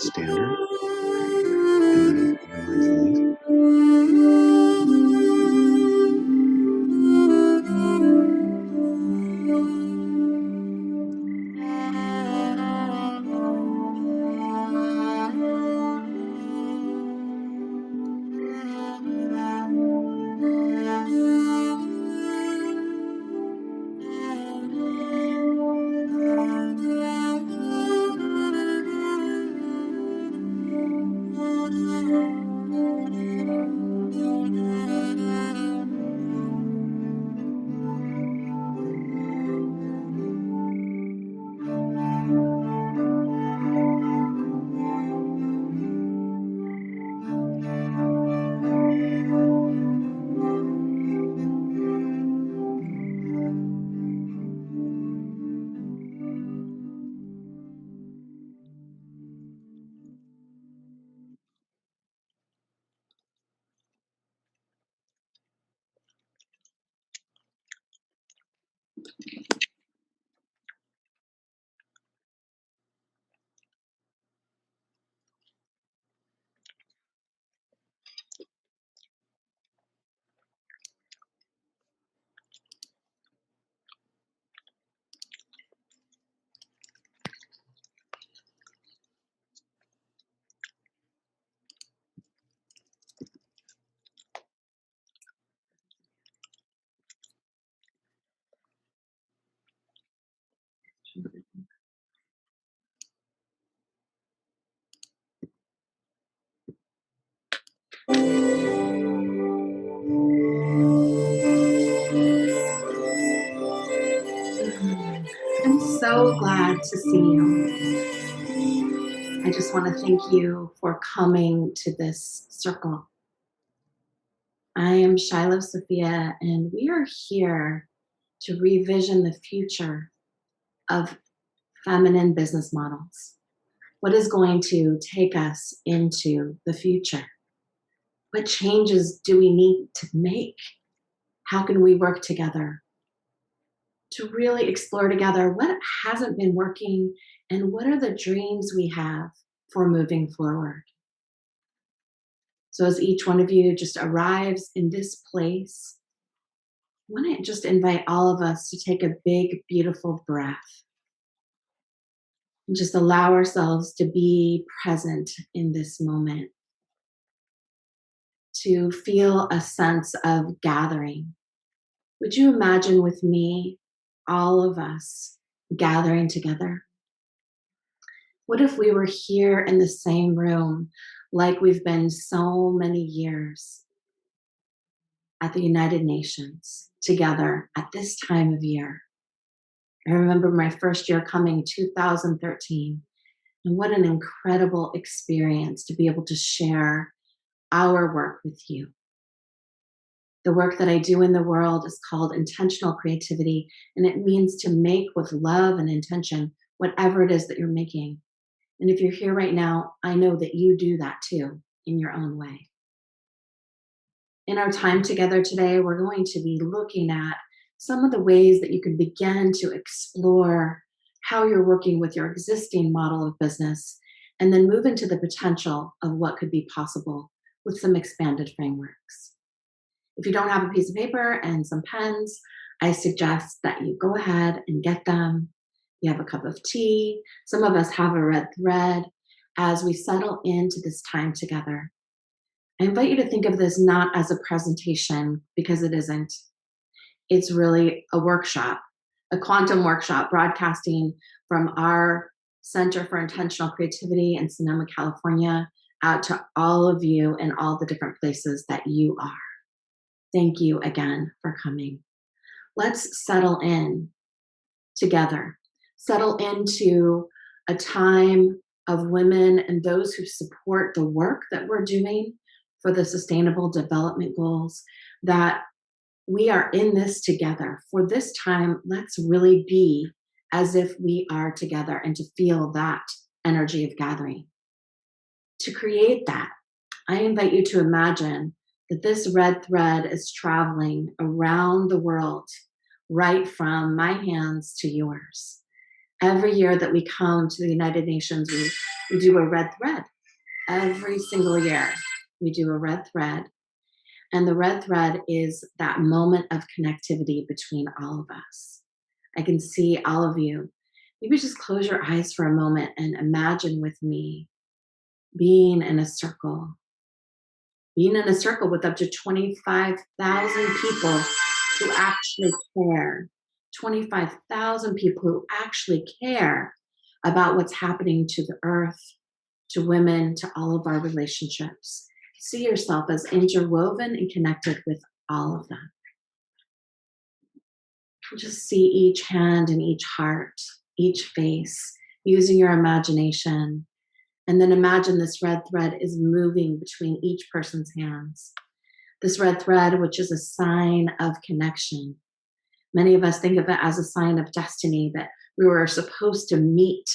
Standard, and then minimize these. I'm so glad to see you. I just want to thank you for coming to this circle. I am Shiloh Sophia, and we are here to revision the future of feminine business models. What is going to take us into the future? What changes do we need to make? How can we work together to really explore together what hasn't been working and what are the dreams we have for moving forward? So as each one of you just arrives in this place, I want to just invite all of us to take a big, beautiful breath and just allow ourselves to be present in this moment, to feel a sense of gathering. Would you imagine with me, all of us gathering together? What if we were here in the same room like we've been so many years at the United Nations together at this time of year? I remember my first year coming, 2013, and what an incredible experience to be able to share our work with you. The work that I do in the world is called intentional creativity, and it means to make with love and intention whatever it is that you're making. And if you're here right now, I know that you do that too. in your own way. In our time together today, we're going to be looking at some of the ways that you can begin to explore how you're working with your existing model of business and then move into the potential of what could be possible with some expanded frameworks. If you don't have a piece of paper and some pens, I suggest that you go ahead and get them. You have a cup of tea. Some of us have a red thread as we settle into this time together. I invite you to think of this not as a presentation, because it isn't. It's really a workshop, a quantum workshop broadcasting from our Center for Intentional Creativity in Sonoma, California, out to all of you in all the different places that you are. Thank you again for coming. Let's settle in together, settle into a time of women and those who support the work that we're doing for the Sustainable Development Goals, that we are in this together. For this time, let's really be as if we are together and to feel that energy of gathering. To create that, I invite you to imagine that this red thread is traveling around the world, right from my hands to yours. Every year that we come to the United Nations, we do a red thread. Every single year, we do a red thread. And the red thread is that moment of connectivity between all of us. I can see all of you. Maybe just close your eyes for a moment and imagine with me being in a circle with up to 25,000 people who actually care. 25,000 people who actually care about what's happening to the earth, to women, to all of our relationships. See yourself as interwoven and connected with all of them. Just see each hand and each heart, each face, using your imagination. And then imagine this red thread is moving between each person's hands. This red thread, which is a sign of connection. Many of us think of it as a sign of destiny, that we were supposed to meet.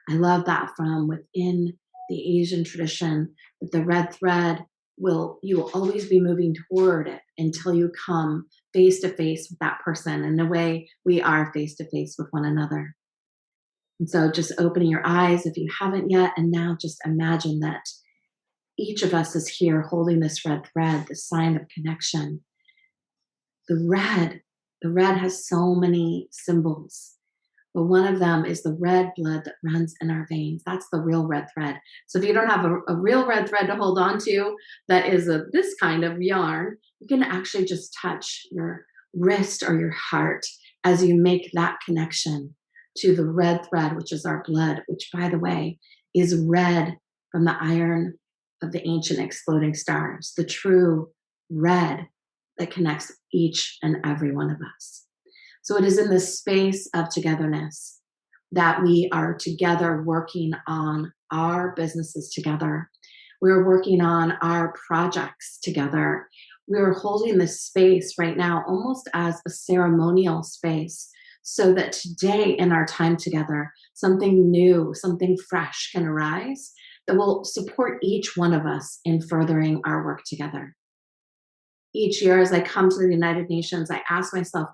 I love that from within the Asian tradition, that the red thread you will always be moving toward it until you come face to face with that person. In a way, we are face to face with one another. And so just opening your eyes if you haven't yet, and now just imagine that each of us is here holding this red thread, the sign of connection. The red has so many symbols, but one of them is the red blood that runs in our veins. That's the real red thread. So if you don't have a real red thread to hold on to that is this kind of yarn, you can actually just touch your wrist or your heart as you make that connection to the red thread, which is our blood, which, by the way, is red from the iron of the ancient exploding stars, the true red that connects each and every one of us. So it is in this space of togetherness that we are together working on our businesses together. We're working on our projects together. We're holding this space right now almost as a ceremonial space, so that today in our time together, something new, something fresh can arise that will support each one of us in furthering our work together. Each year as I come to the United Nations, I ask myself,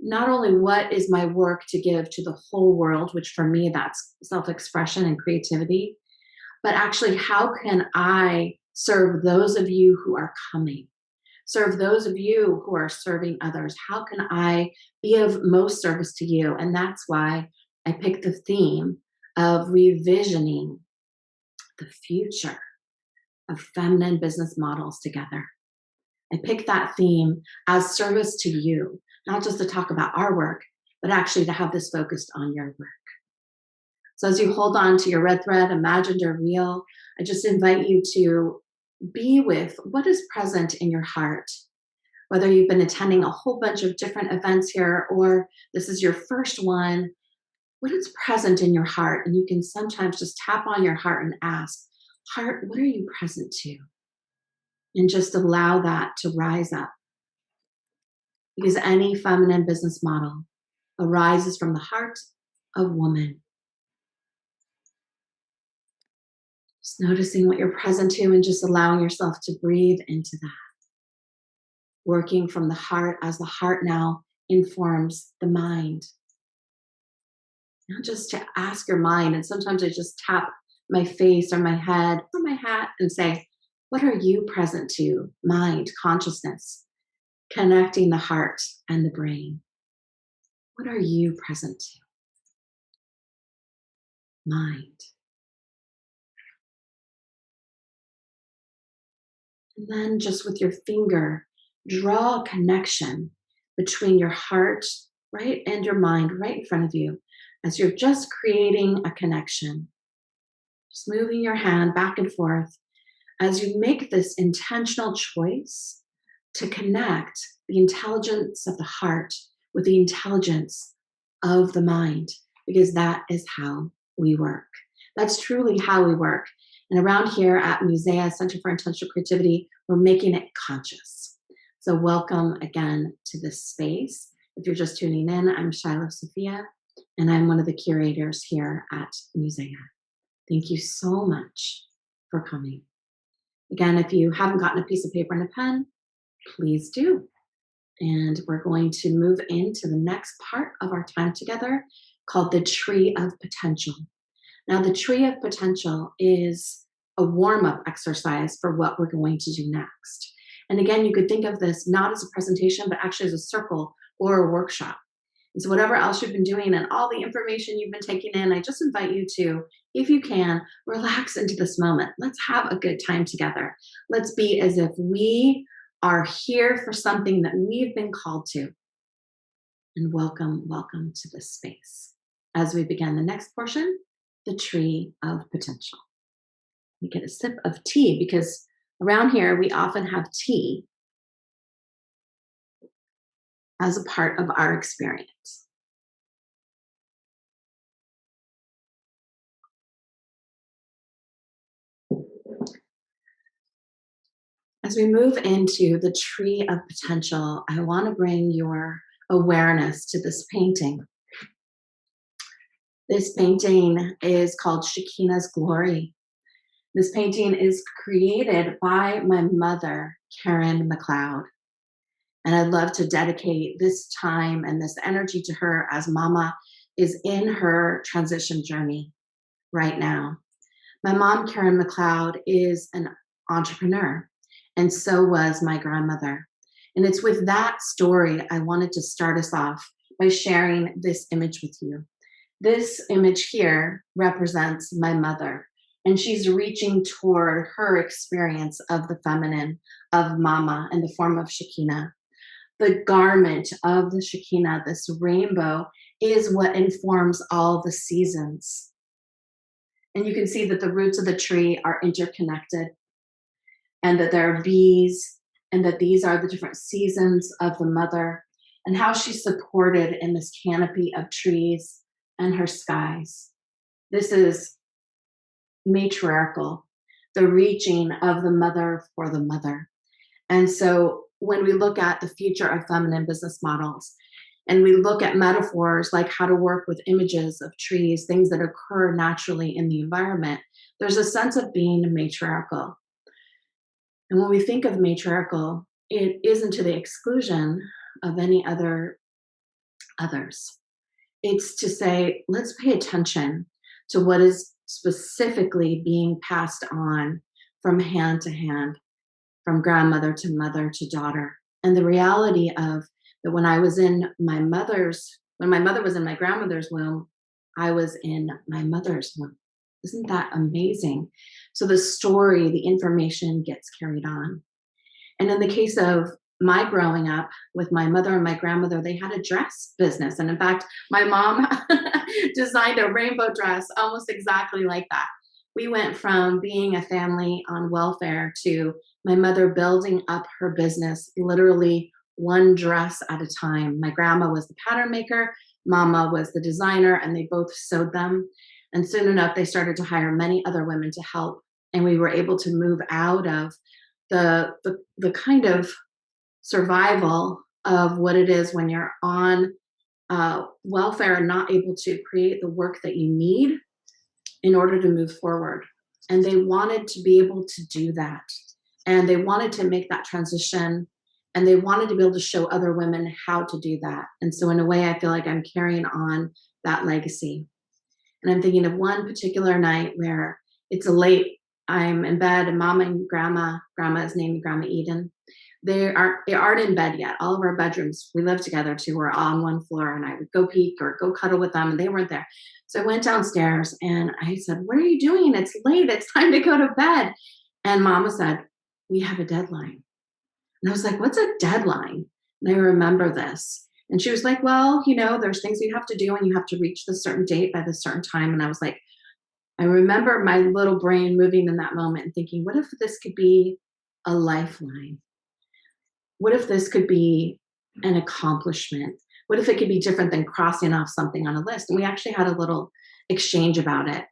not only what is my work to give to the whole world, which for me, that's self-expression and creativity, but actually, how can I serve those of you who are coming? Serve those of you who are serving others. How can I be of most service to you? And that's why I picked the theme of revisioning the future of feminine business models together. I picked that theme as service to you, not just to talk about our work, but actually to have this focused on your work. So as you hold on to your red thread, imagined or real, I just invite you to be with what is present in your heart. Whether you've been attending a whole bunch of different events here, or this is your first one, what is present in your heart? And you can sometimes just tap on your heart and ask, heart, what are you present to? And just allow that to rise up. Because any feminine business model arises from the heart of woman. Just Just noticing what you're present to and just allowing yourself to breathe into that. Working from the heart as the heart now informs the mind. Not just to ask your mind, and sometimes I just tap my face or my head or my hat and say, what are you present to? Mind, consciousness, connecting the heart and the brain. What are you present to? Mind. And then just with your finger, draw a connection between your heart, right, and your mind right in front of you as you're just creating a connection. Just moving your hand back and forth as you make this intentional choice to connect the intelligence of the heart with the intelligence of the mind, because that is how we work. That's truly how we work. And around here at Musea Center for Intentional Creativity, we're making it conscious. So welcome again to this space. If you're just tuning in, I'm Shiloh Sophia, and I'm one of the curators here at Musea. Thank you so much for coming. Again, if you haven't gotten a piece of paper and a pen, please do. And we're going to move into the next part of our time together called the Tree of Potential. Now, the Tree of Potential is a warm-up exercise for what we're going to do next. And again, you could think of this not as a presentation, but actually as a circle or a workshop. And so whatever else you've been doing and all the information you've been taking in, I just invite you to, if you can, relax into this moment. Let's have a good time together. Let's be as if we are here for something that we've been called to. And welcome to this space. As we begin the next portion, the Tree of Potential. We get a sip of tea because around here we often have tea as a part of our experience. As we move into the Tree of Potential, I want to bring your awareness to this painting. This painting is called Shekinah's Glory. This painting is created by my mother, Karen McLeod. And I'd love to dedicate this time and this energy to her as Mama is in her transition journey right now. My mom, Karen McLeod, is an entrepreneur, and so was my grandmother. And it's with that story I wanted to start us off by sharing this image with you. This image here represents my mother, and she's reaching toward her experience of the feminine, of Mama, in the form of Shekinah. The garment of the Shekinah, this rainbow, is what informs all the seasons. And you can see that the roots of the tree are interconnected, and that there are bees, and that these are the different seasons of the mother, and how she's supported in this canopy of trees and her skies. This is matriarchal, the reaching of the mother for the mother. And so when we look at the future of feminine business models, and we look at metaphors like how to work with images of trees, things that occur naturally in the environment, there's a sense of being matriarchal. And when we think of matriarchal, it isn't to the exclusion of any others. It's to say, let's pay attention to what is specifically being passed on from hand to hand, from grandmother to mother to daughter. And the reality of that when my mother was in my grandmother's womb, I was in my mother's womb. Isn't that amazing? So the story, the information gets carried on. And in the case of my growing up with my mother and my grandmother, they had a dress business. And in fact, my mom designed a rainbow dress almost exactly like that. We went from being a family on welfare to my mother building up her business literally one dress at a time. My grandma was the pattern maker, Mama was the designer, and they both sewed them. And soon enough, they started to hire many other women to help. And we were able to move out of the kind of survival of what it is when you're on welfare and not able to create the work that you need in order to move forward. And they wanted to be able to do that. And they wanted to make that transition. And they wanted to be able to show other women how to do that. And so in a way, I feel like I'm carrying on that legacy. And I'm thinking of one particular night where it's late. I'm in bed, and mom and grandma is named Grandma Eden. They aren't in bed yet. All of our bedrooms, we live together too, we're on one floor, and I would go peek or go cuddle with them, and they weren't there. So I went downstairs and I said, "What are you doing? It's late. It's time to go to bed." And mama said, "We have a deadline." And I was like, "What's a deadline?" And I remember this. And she was like, "Well, there's things you have to do, and you have to reach the certain date by the certain time." And I was like, I remember my little brain moving in that moment and thinking, what if this could be a lifeline? What if this could be an accomplishment? What if it could be different than crossing off something on a list? And we actually had a little exchange about it.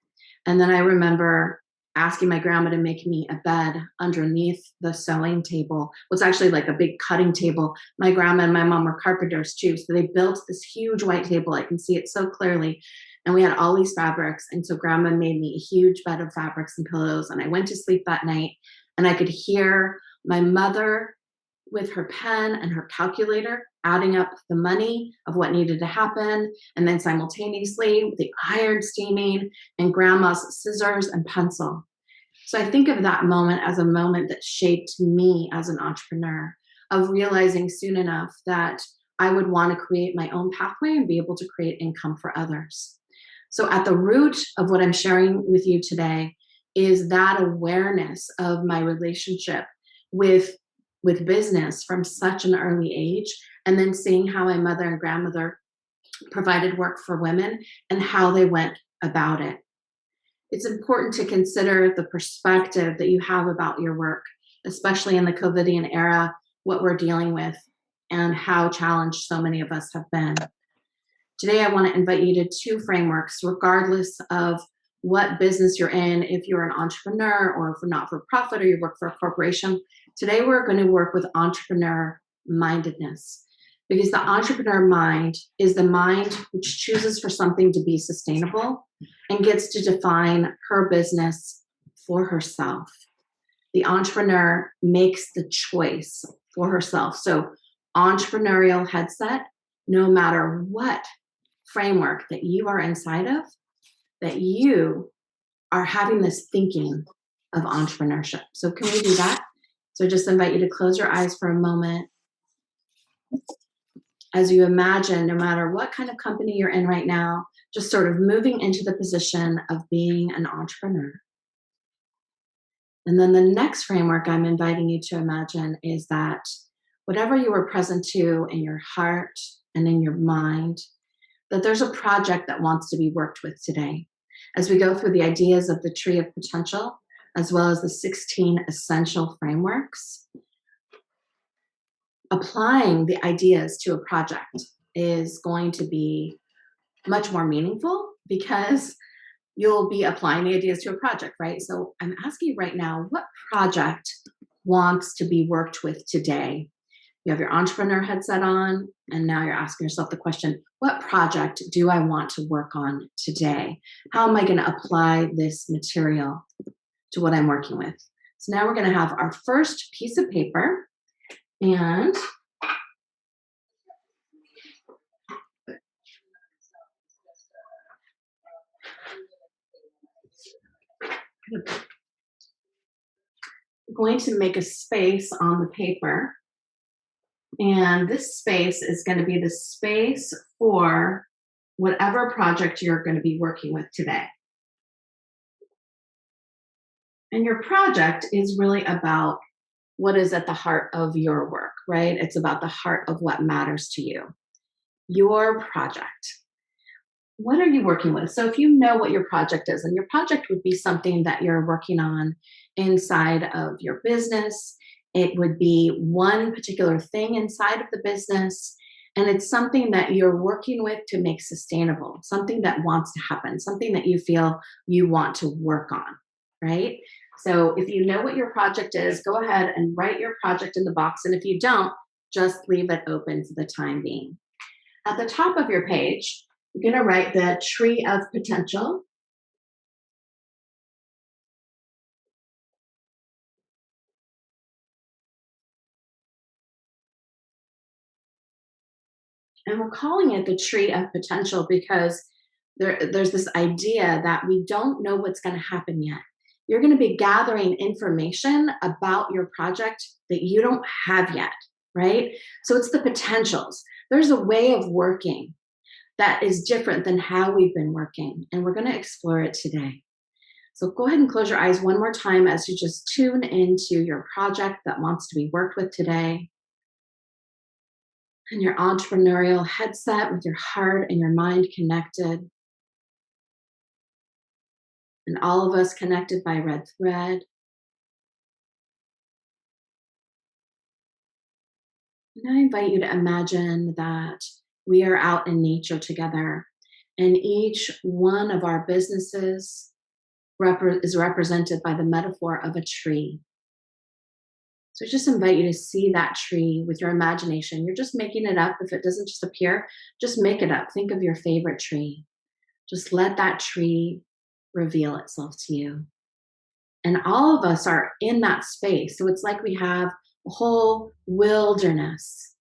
And then I remember asking my grandma to make me a bed underneath the sewing table. It was actually like a big cutting table. My grandma and my mom were carpenters too. So they built this huge white table. I can see it so clearly. And we had all these fabrics. And so grandma made me a huge bed of fabrics and pillows. And I went to sleep that night, and I could hear my mother with her pen and her calculator adding up the money of what needed to happen, and then simultaneously the iron steaming and grandma's scissors and pencil. So I think of that moment as a moment that shaped me as an entrepreneur, of realizing soon enough that I would want to create my own pathway and be able to create income for others. So at the root of what I'm sharing with you today is that awareness of my relationship with business from such an early age, and then seeing how my mother and grandmother provided work for women and how they went about it. It's important to consider the perspective that you have about your work, especially in the COVIDian era, what we're dealing with, and how challenged so many of us have been. Today, I want to invite you to two frameworks, regardless of what business you're in, if you're an entrepreneur or if you're not for profit or you work for a corporation. Today, we're going to work with entrepreneur mindedness, because the entrepreneur mind is the mind which chooses for something to be sustainable and gets to define her business for herself. The entrepreneur makes the choice for herself. So, entrepreneurial headset, no matter what framework that you are inside of, that you are having this thinking of entrepreneurship. So can we do that? So just invite you to close your eyes for a moment as you imagine, no matter what kind of company you're in right now, just sort of moving into the position of being an entrepreneur. And then the next framework I'm inviting you to imagine is that whatever you are present to in your heart and in your mind, that there's a project that wants to be worked with today. As we go through the ideas of the tree of potential, as well as the 16 essential frameworks, applying the ideas to a project is going to be much more meaningful, because you'll be applying the ideas to a project, right? So I'm asking you right now, what project wants to be worked with today? You have your entrepreneur headset on, and now you're asking yourself the question, what project do I want to work on today? How am I going to apply this material to what I'm working with? So now we're going to have our first piece of paper, and I'm going to make a space on the paper. And this space is going to be the space for whatever project you're going to be working with today. And your project is really about what is at the heart of your work, right? It's about the heart of what matters to you. Your project. What are you working with? So if you know what your project is, and your project would be something that you're working on inside of your business, it would be one particular thing inside of the business, and it's something that you're working with to make sustainable, something that wants to happen, something that you feel you want to work on, right? So if you know what your project is, go ahead and write your project in the box. And if you don't, just leave it open for the time being. At the top of your page, you're going to write the tree of potential. And we're calling it the tree of potential because there's this idea that we don't know what's going to happen yet. You're going to be gathering information about your project that you don't have yet, right? So it's the potentials. There's a way of working that is different than how we've been working, and we're going to explore it today. So go ahead and close your eyes one more time as you just tune into your project that wants to be worked with today, and your entrepreneurial headset with your heart and your mind connected, and all of us connected by red thread. And I invite you to imagine that we are out in nature together, and each one of our businesses is represented by the metaphor of a tree. So I just invite you to see that tree with your imagination. You're just making it up. If it doesn't just appear, just make it up. Think of your favorite tree. Just let that tree reveal itself to you. And all of us are in that space. So it's like we have a whole wilderness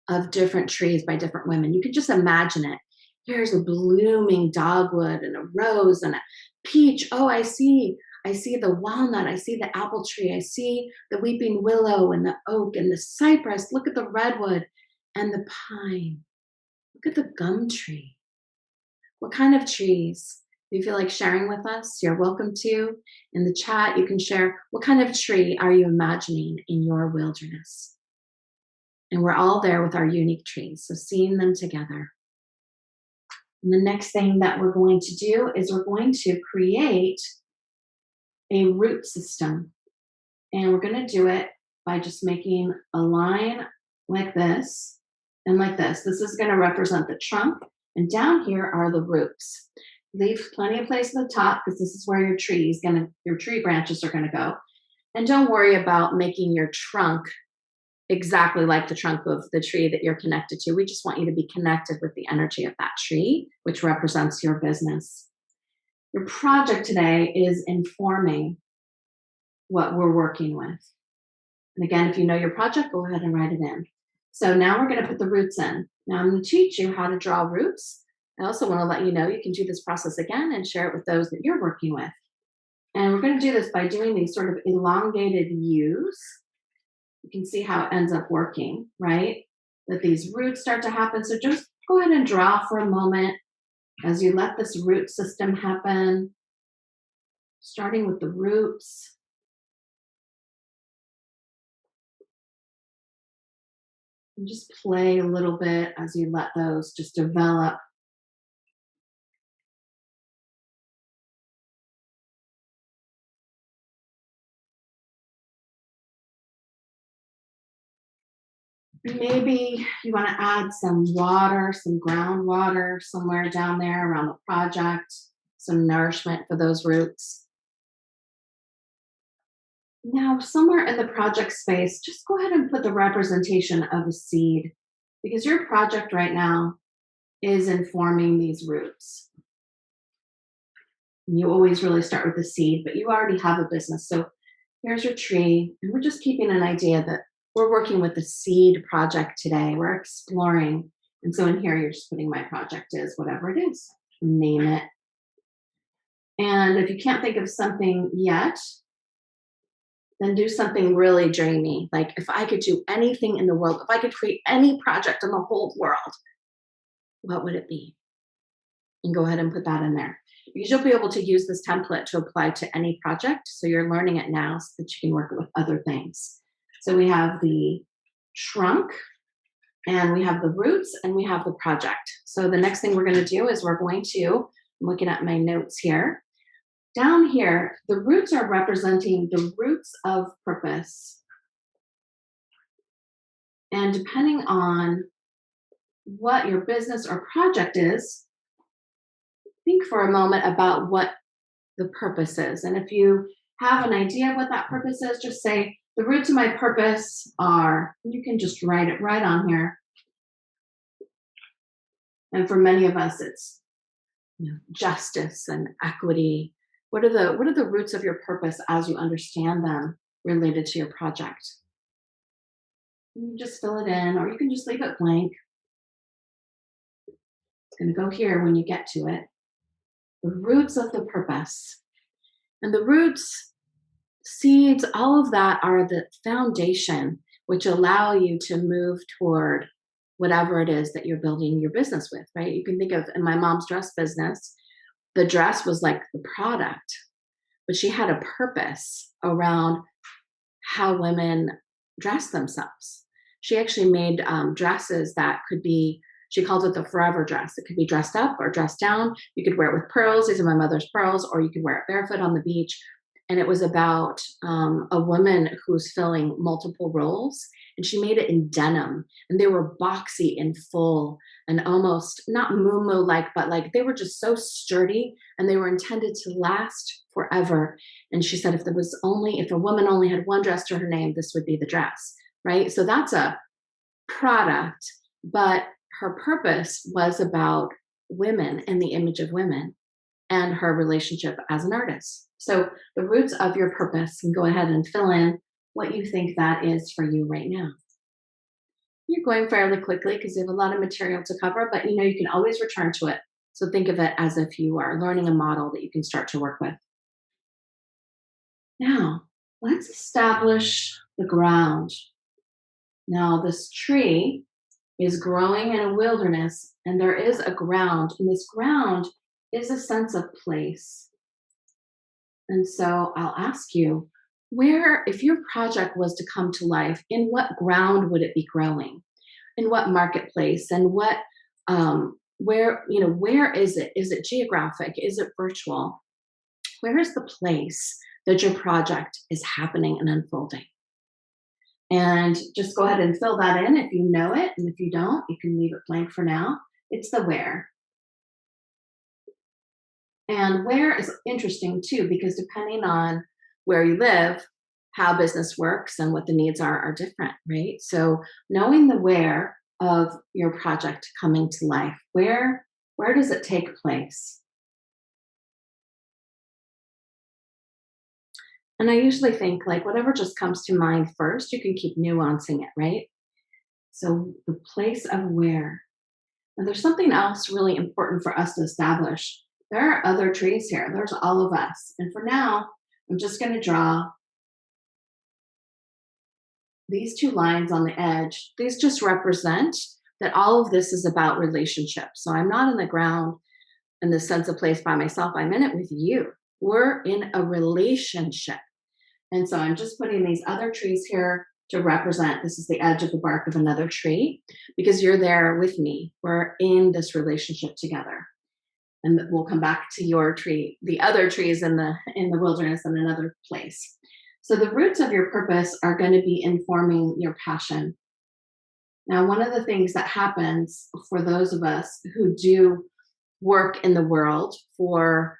of different trees by different women. You could just imagine it. Here's a blooming dogwood and a rose and a peach. Oh, I see the walnut. I see the apple tree. I see the weeping willow and the oak and the cypress. Look at the redwood and the pine. Look at the gum tree. What kind of trees do you feel like sharing with us? You're welcome to. In the chat, you can share what kind of tree are you imagining in your wilderness? And we're all there with our unique trees, so seeing them together. And the next thing that we're going to do is we're going to create a root system. And we're going to do it by just making a line like this and like this. This is going to represent the trunk, and down here are the roots. Leave plenty of place at the top because this is where your tree branches are going to go. And don't worry about making your trunk exactly like the trunk of the tree that you're connected to. We just want you to be connected with the energy of that tree, which represents your business. Your project today is informing what we're working with. And again, if you know your project, go ahead and write it in. So now we're going to put the roots in. Now I'm going to teach you how to draw roots. I also want to let you know you can do this process again and share it with those that you're working with. And we're going to do this by doing these sort of elongated U's. You can see how it ends up working, right? That these roots start to happen. So just go ahead and draw for a moment as you let this root system happen, starting with the roots. And just play a little bit as you let those just develop. Maybe you want to add some water, some groundwater somewhere down there around the project, some nourishment for those roots. Now, somewhere in the project space, just go ahead and put the representation of a seed because your project right now is informing these roots. And you always really start with the seed, but you already have a business. So here's your tree, and we're just keeping an idea that we're working with the seed project today. We're exploring. And so in here, you're just putting my project is whatever it is, name it. And if you can't think of something yet, then do something really dreamy. Like if I could do anything in the world, if I could create any project in the whole world, what would it be? And go ahead and put that in there. Because you'll be able to use this template to apply to any project. So you're learning it now so that you can work it with other things. So we have the trunk, and we have the roots, and we have the project. So the next thing we're going to do is we're going to, I'm looking at my notes here. Down here, the roots are representing the roots of purpose. And depending on what your business or project is, think for a moment about what the purpose is. And if you have an idea of what that purpose is, just say, the roots of my purpose are, you can just write it right on here. And for many of us, it's justice and equity. What are the roots of your purpose as you understand them related to your project? You can just fill it in, or you can just leave it blank. going to go here when you get to it. The roots of the purpose. And the roots, seeds, all of that are the foundation which allow you to move toward whatever it is that you're building your business with, right? You can think of, in my mom's dress business, the dress was like the product, but she had a purpose around how women dress themselves. She actually made dresses that could be, she calls it the forever dress. It could be dressed up or dressed down. You could wear it with pearls. These are my mother's pearls, or you could wear it barefoot on the beach. And it was about a woman who's filling multiple roles. And she made it in denim. And they were boxy and full and almost not moo like, but like they were just so sturdy and they were intended to last forever. And she said, if a woman only had one dress to her name, this would be the dress, right? So that's a product, but her purpose was about women and the image of women and her relationship as an artist. So the roots of your purpose, and go ahead and fill in what you think that is for you right now. You're going fairly quickly because you have a lot of material to cover, but you can always return to it. So think of it as if you are learning a model that you can start to work with. Now, let's establish the ground. Now, this tree is growing in a wilderness, and there is a ground, and this ground is a sense of place. And so I'll ask you, if your project was to come to life, in what ground would it be growing? In what marketplace? And where is it? Is it geographic? Is it virtual? Where is the place that your project is happening and unfolding? And just go ahead and fill that in if you know it. And if you don't, you can leave it blank for now. It's the where. And where is interesting too, because depending on where you live, how business works and what the needs are different, right? So knowing the where of your project coming to life, where does it take place? And I usually think like whatever just comes to mind first, you can keep nuancing it, right? So the place of where. And there's something else really important for us to establish. There are other trees here. There's all of us. And for now, I'm just going to draw these two lines on the edge. These just represent that all of this is about relationships. So I'm not in the ground in the sense of place by myself. I'm in it with you. We're in a relationship. And so I'm just putting these other trees here to represent, this is the edge of the bark of another tree, because you're there with me. We're in this relationship together. And we'll come back to your tree, the other trees in the wilderness in another place. So the roots of your purpose are going to be informing your passion. Now, one of the things that happens for those of us who do work in the world, for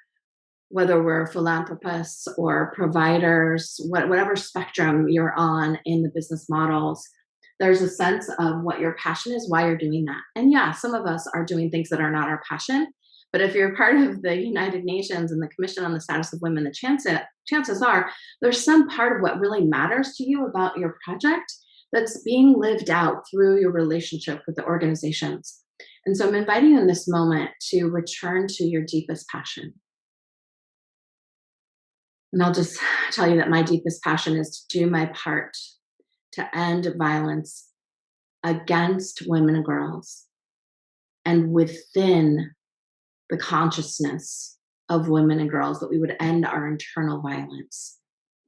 whether we're philanthropists or providers, whatever spectrum you're on in the business models, there's a sense of what your passion is, why you're doing that. And yeah, some of us are doing things that are not our passion. But if you're part of the United Nations and the Commission on the Status of Women, the chances are there's some part of what really matters to you about your project that's being lived out through your relationship with the organizations. And so I'm inviting you in this moment to return to your deepest passion. And I'll just tell you that my deepest passion is to do my part to end violence against women and girls and within the consciousness of women and girls, that we would end our internal violence.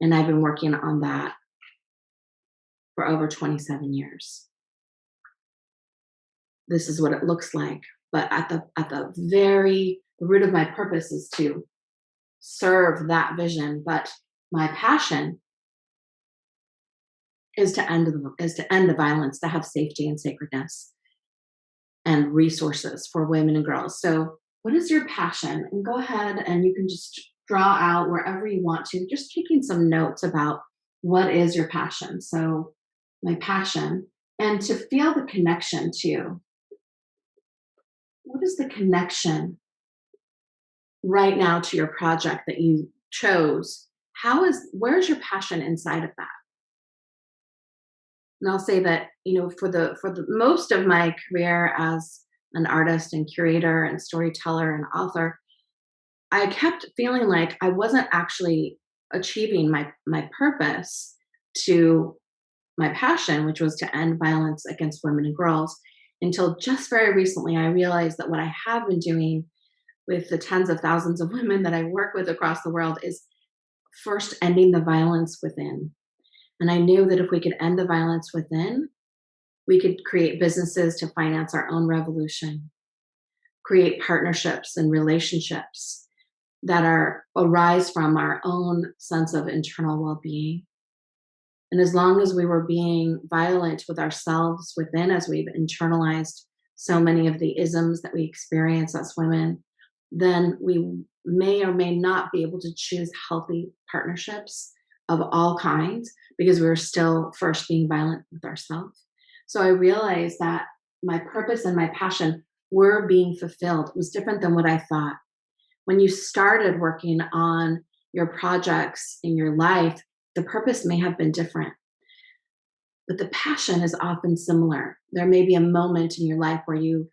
And I've been working on that for over 27 years. This is what it looks like. But at the root of my purpose is to serve that vision. But my passion is to end the violence, to have safety and sacredness and resources for women and girls. So what is your passion? And go ahead and you can just draw out wherever you want to, just taking some notes about what is your passion. So my passion, and to feel the connection to, what is the connection right now to your project that you chose? Where's your passion inside of that? And I'll say that, for the most of my career as an artist and curator and storyteller and author, I kept feeling like I wasn't actually achieving my purpose to my passion, which was to end violence against women and girls, until just very recently I realized that what I have been doing with the tens of thousands of women that I work with across the world is first ending the violence within. And I knew that if we could end the violence within, we could create businesses to finance our own revolution, create partnerships and relationships that arise from our own sense of internal well-being. And as long as we were being violent with ourselves within, as we've internalized so many of the isms that we experience as women, then we may or may not be able to choose healthy partnerships of all kinds because we're still first being violent with ourselves. So I realized that my purpose and my passion were being fulfilled. It was different than what I thought. When you started working on your projects in your life, the purpose may have been different, but the passion is often similar. There may be a moment in your life where you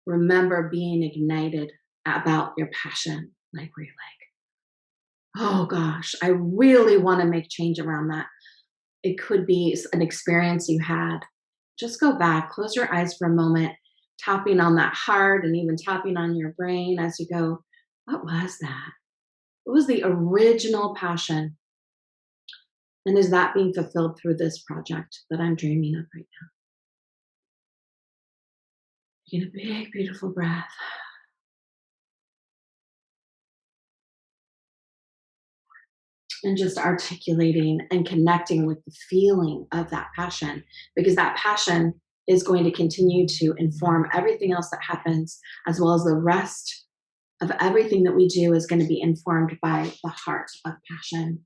remember being ignited about your passion, like where you're like, oh gosh, I really want to make change around that. It could be an experience you had. Just go back, close your eyes for a moment, tapping on that heart and even tapping on your brain as you go, what was that? What was the original passion? And is that being fulfilled through this project that I'm dreaming of right now? Taking a big, beautiful breath. And just articulating and connecting with the feeling of that passion, because that passion is going to continue to inform everything else that happens, as well as the rest of everything that we do is going to be informed by the heart of passion.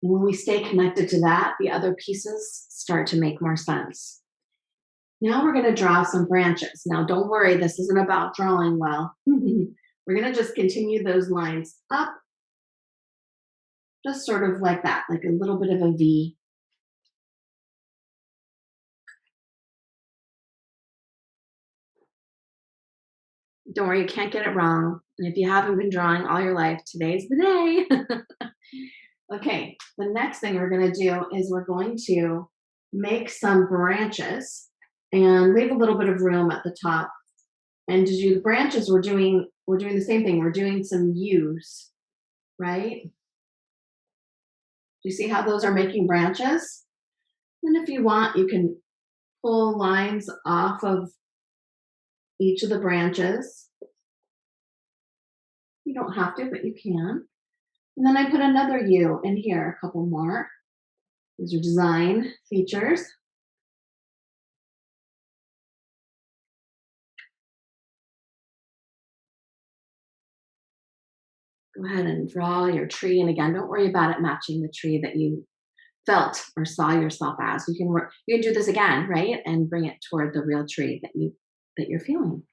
And when we stay connected to that, the other pieces start to make more sense. Now we're going to draw some branches. Now, don't worry, this isn't about drawing well. We're going to just continue those lines up, just sort of like that, like a little bit of a V. Don't worry, you can't get it wrong. And if you haven't been drawing all your life, today's the day. Okay, the next thing we're going to do is we're going to make some branches and leave a little bit of room at the top. And to do the branches, we're doing the same thing. We're doing some U's, right? Do you see how those are making branches? And if you want, you can pull lines off of each of the branches. You don't have to, but you can. And then I put another U in here, a couple more. These are design features. Go ahead and draw your tree. And again, don't worry about it matching the tree that you felt or saw yourself as. You can do this again, right? And bring it toward the real tree that you're feeling.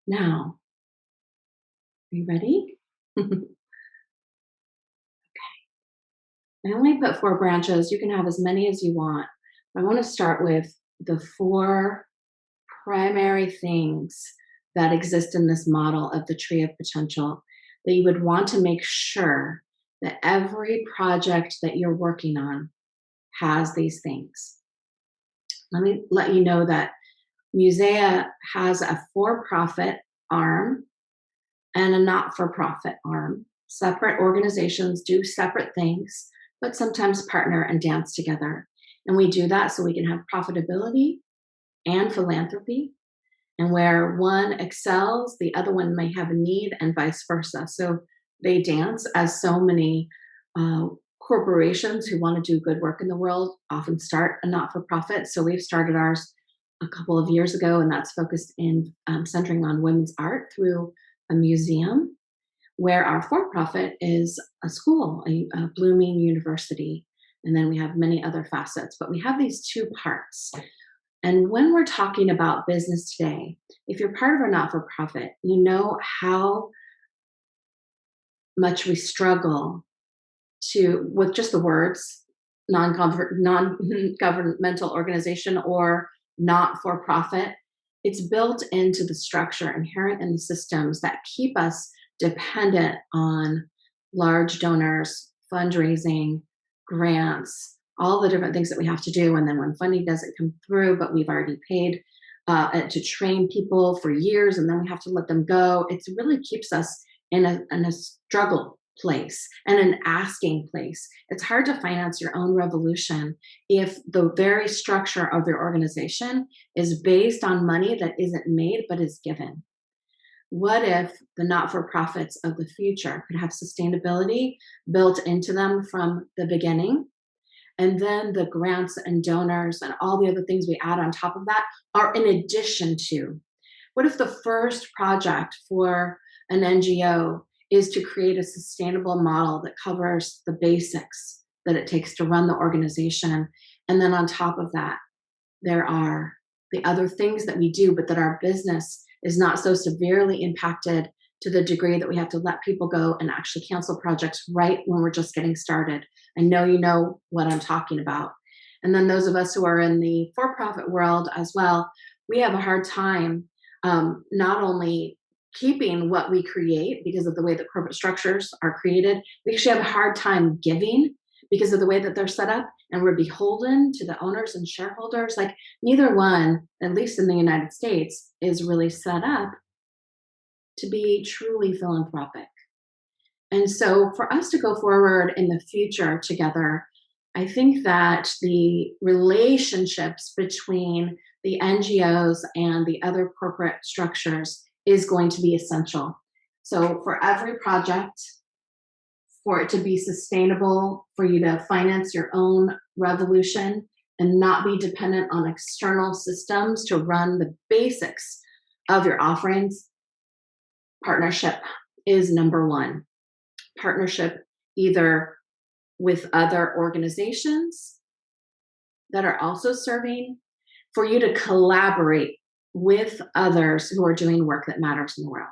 Now, are you ready? I only put 4 branches. You can have as many as you want. I want to start with the 4 primary things that exist in this model of the tree of potential that you would want to make sure that every project that you're working on has these things. Let me let you know that Musea has a for-profit arm and a not-for-profit arm. Separate organizations do separate things, but sometimes partner and dance together. And we do that so we can have profitability and philanthropy. And where one excels, the other one may have a need, and vice versa. So they dance, as so many corporations who want to do good work in the world often start a not-for-profit. So we've started ours a couple of years ago, and that's focused in centering on women's art through a museum, where our for-profit is a school, a blooming university. And then we have many other facets, but we have these 2 parts. And when we're talking about business today, if you're part of a not-for-profit, you know how much we struggle with just the words non-governmental organization or not-for-profit. It's built into the structure inherent in the systems that keep us dependent on large donors, fundraising, grants, all the different things that we have to do. And then when funding doesn't come through, but we've already paid to train people for years, and then we have to let them go, it really keeps us in a struggle place and an asking place. It's hard to finance your own revolution if the very structure of your organization is based on money that isn't made but is given. What if the not-for-profits of the future could have sustainability built into them from the beginning? And then the grants and donors and all the other things we add on top of that are in addition to. What if the first project for an NGO is to create a sustainable model that covers the basics that it takes to run the organization? And then on top of that, there are the other things that we do, but that our business is not so severely impacted to the degree that we have to let people go and actually cancel projects right when we're just getting started. I know you know what I'm talking about. And then those of us who are in the for-profit world as well, we have a hard time not only keeping what we create because of the way that corporate structures are created, we actually have a hard time giving because of the way that they're set up, and we're beholden to the owners and shareholders. Like neither one, at least in the United States, is really set up to be truly philanthropic. And so for us to go forward in the future together, I think that the relationships between the NGOs and the other corporate structures is going to be essential. So for every project, for it to be sustainable, for you to finance your own revolution and not be dependent on external systems to run the basics of your offerings, partnership is number one. Partnership either with other organizations that are also serving, for you to collaborate with others who are doing work that matters in the world.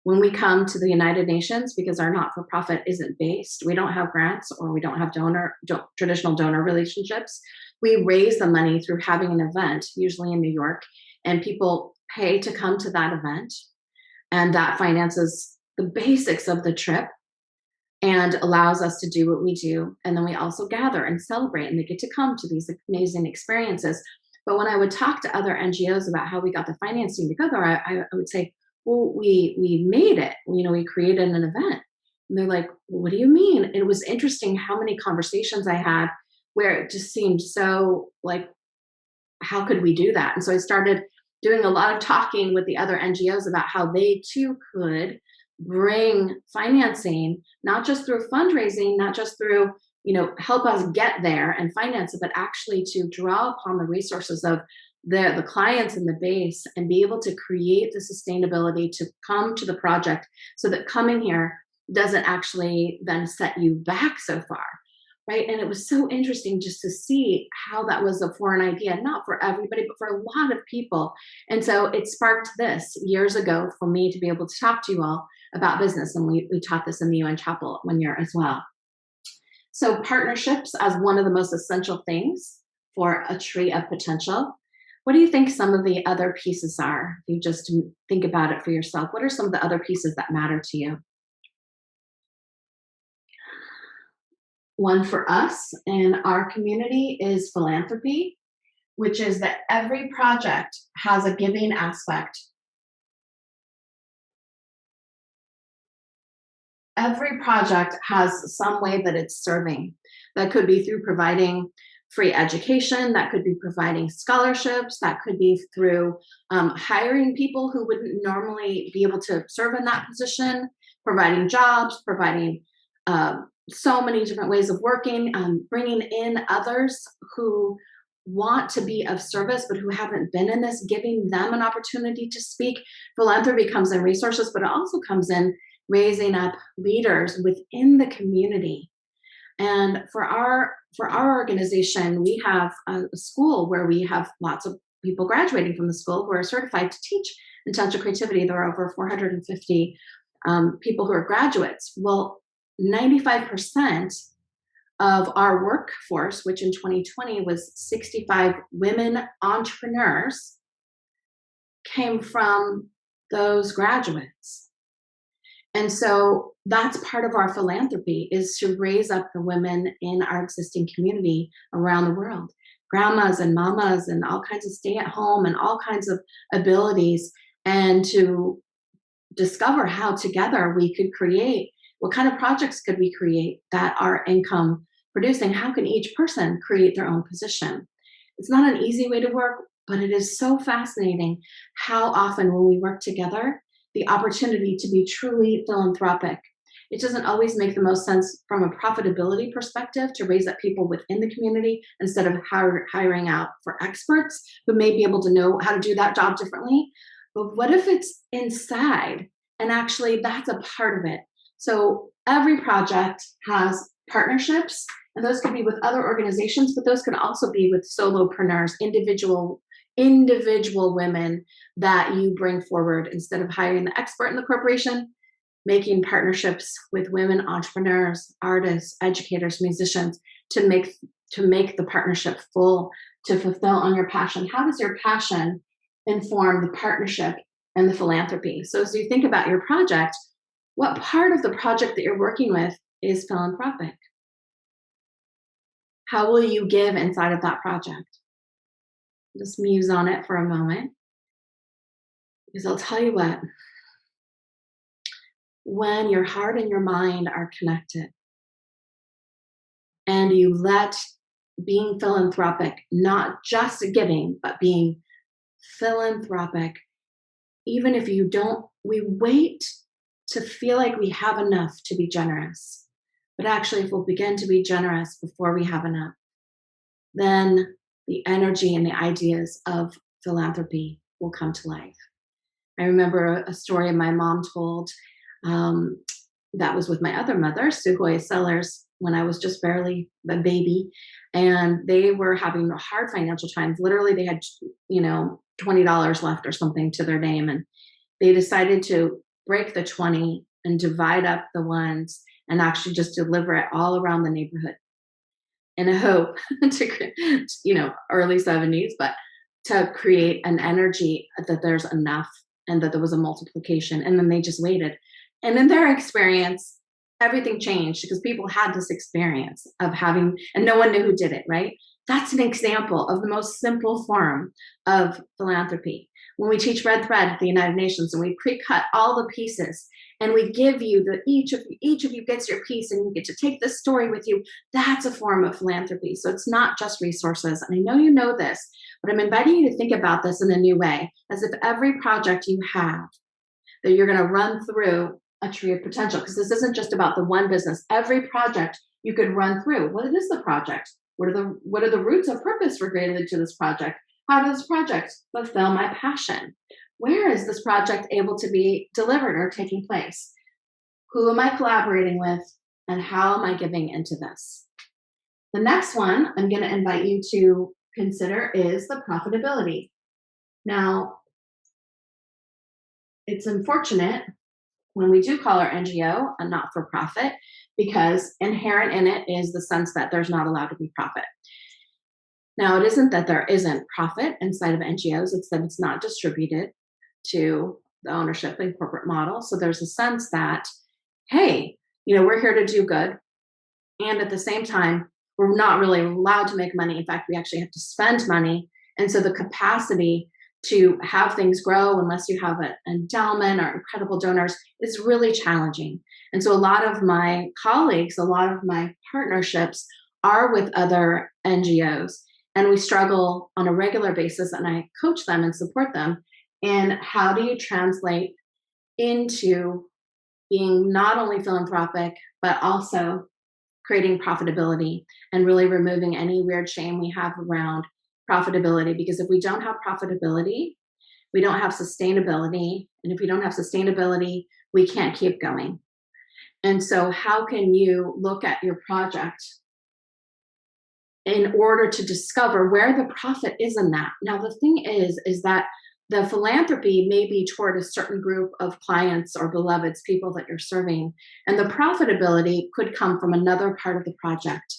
When we come to the United Nations, because our not-for-profit isn't based, we don't have grants or we don't have traditional donor relationships, we raise the money through having an event, usually in New York, and people pay to come to that event, and that finances the basics of the trip and allows us to do what we do. And then we also gather and celebrate, and they get to come to these amazing experiences. But when I would talk to other NGOs about how we got the financing together, I would say, well, we made it. You know, we created an event. And they're like, well, what do you mean? And it was interesting how many conversations I had where it just seemed so like, how could we do that? And so I started doing a lot of talking with the other NGOs about how they too could bring financing, not just through fundraising, not just through, you know, help us get there and finance it, but actually to draw upon the resources of the clients in the base and be able to create the sustainability to come to the project so that coming here doesn't actually then set you back so far, right? And it was so interesting just to see how that was a foreign idea, not for everybody, but for a lot of people. And so it sparked this years ago for me to be able to talk to you all about business. And we taught this in the UN Chapel 1 year as well. So partnerships as one of the most essential things for a tree of potential. What do you think some of the other pieces are? If you just think about it for yourself, what are some of the other pieces that matter to you? One for us in our community is philanthropy, which is that every project has a giving aspect. Every project has some way that it's serving. That could be through providing free education, that could be providing scholarships, that could be through hiring people who wouldn't normally be able to serve in that position, providing jobs, providing so many different ways of working, bringing in others who want to be of service but who haven't been in this, giving them an opportunity to speak. Philanthropy comes in resources, but it also comes in raising up leaders within the community And for our organization, we have a school where we have lots of people graduating from the school who are certified to teach intentional creativity. There are over 450 people who are graduates. Well, 95% of our workforce, which in 2020 was 65 women entrepreneurs, came from those graduates. And so that's part of our philanthropy, is to raise up the women in our existing community around the world, grandmas and mamas and all kinds of stay at home and all kinds of abilities, and to discover how together we could create, what kind of projects could we create that are income producing? How can each person create their own position? It's not an easy way to work, but it is so fascinating how often when we work together, the opportunity to be truly philanthropic. It doesn't always make the most sense from a profitability perspective to raise up people within the community instead of hiring out for experts who may be able to know how to do that job differently. But what if it's inside and actually that's a part of it? So every project has partnerships, and those could be with other organizations, but those can also be with solopreneurs, individual women that you bring forward instead of hiring the expert in the corporation, making partnerships with women entrepreneurs, artists, educators, musicians to make the partnership full, to fulfill on your passion. How does your passion inform the partnership and the philanthropy? So as you think about your project, what part of the project that you're working with is philanthropic? How will you give inside of that project? Just muse on it for a moment, because I'll tell you what, when your heart and your mind are connected and you let being philanthropic, not just giving, but being philanthropic, even if you don't, we wait to feel like we have enough to be generous. But actually, if we'll begin to be generous before we have enough, then the energy and the ideas of philanthropy will come to life. I remember a story my mom told that was with my other mother, Sugoi Sellers, when I was just barely a baby. And they were having hard financial times. Literally, they had, $20 left or something to their name. And they decided to break the 20 and divide up the ones and actually just deliver it all around the neighborhood in a hope to, early 70s, but to create an energy that there's enough and that there was a multiplication. And then they just waited. And in their experience, everything changed because people had this experience of having, and no one knew who did it, right? That's an example of the most simple form of philanthropy. When we teach Red Thread at the United Nations and we pre-cut all the pieces and we give you each of you gets your piece and you get to take this story with you, that's a form of philanthropy. So it's not just resources. And I know you know this, but I'm inviting you to think about this in a new way, as if every project you have that you're going to run through a tree of potential, because this isn't just about the one business. Every project you could run through. What is the project? What are the roots of purpose related to this project? How does this project fulfill my passion? Where is this project able to be delivered or taking place? Who am I collaborating with? And how am I giving into this? The next one I'm going to invite you to consider is the profitability. Now, it's unfortunate when we do call our NGO a not-for-profit, because inherent in it is the sense that there's not allowed to be profit. Now, it isn't that there isn't profit inside of NGOs, it's that it's not distributed to the ownership and corporate model. So there's a sense that, hey, we're here to do good. And at the same time, we're not really allowed to make money. In fact, we actually have to spend money. And so the capacity to have things grow, unless you have an endowment or incredible donors, is really challenging. And so a lot of my colleagues, a lot of my partnerships are with other NGOs, and we struggle on a regular basis, and I coach them and support them. And how do you translate into being not only philanthropic, but also creating profitability and really removing any weird shame we have around profitability? Because if we don't have profitability, we don't have sustainability. And if we don't have sustainability, we can't keep going. And so how can you look at your project in order to discover where the profit is in that? Now, the thing is that the philanthropy may be toward a certain group of clients or beloveds, people that you're serving, and the profitability could come from another part of the project.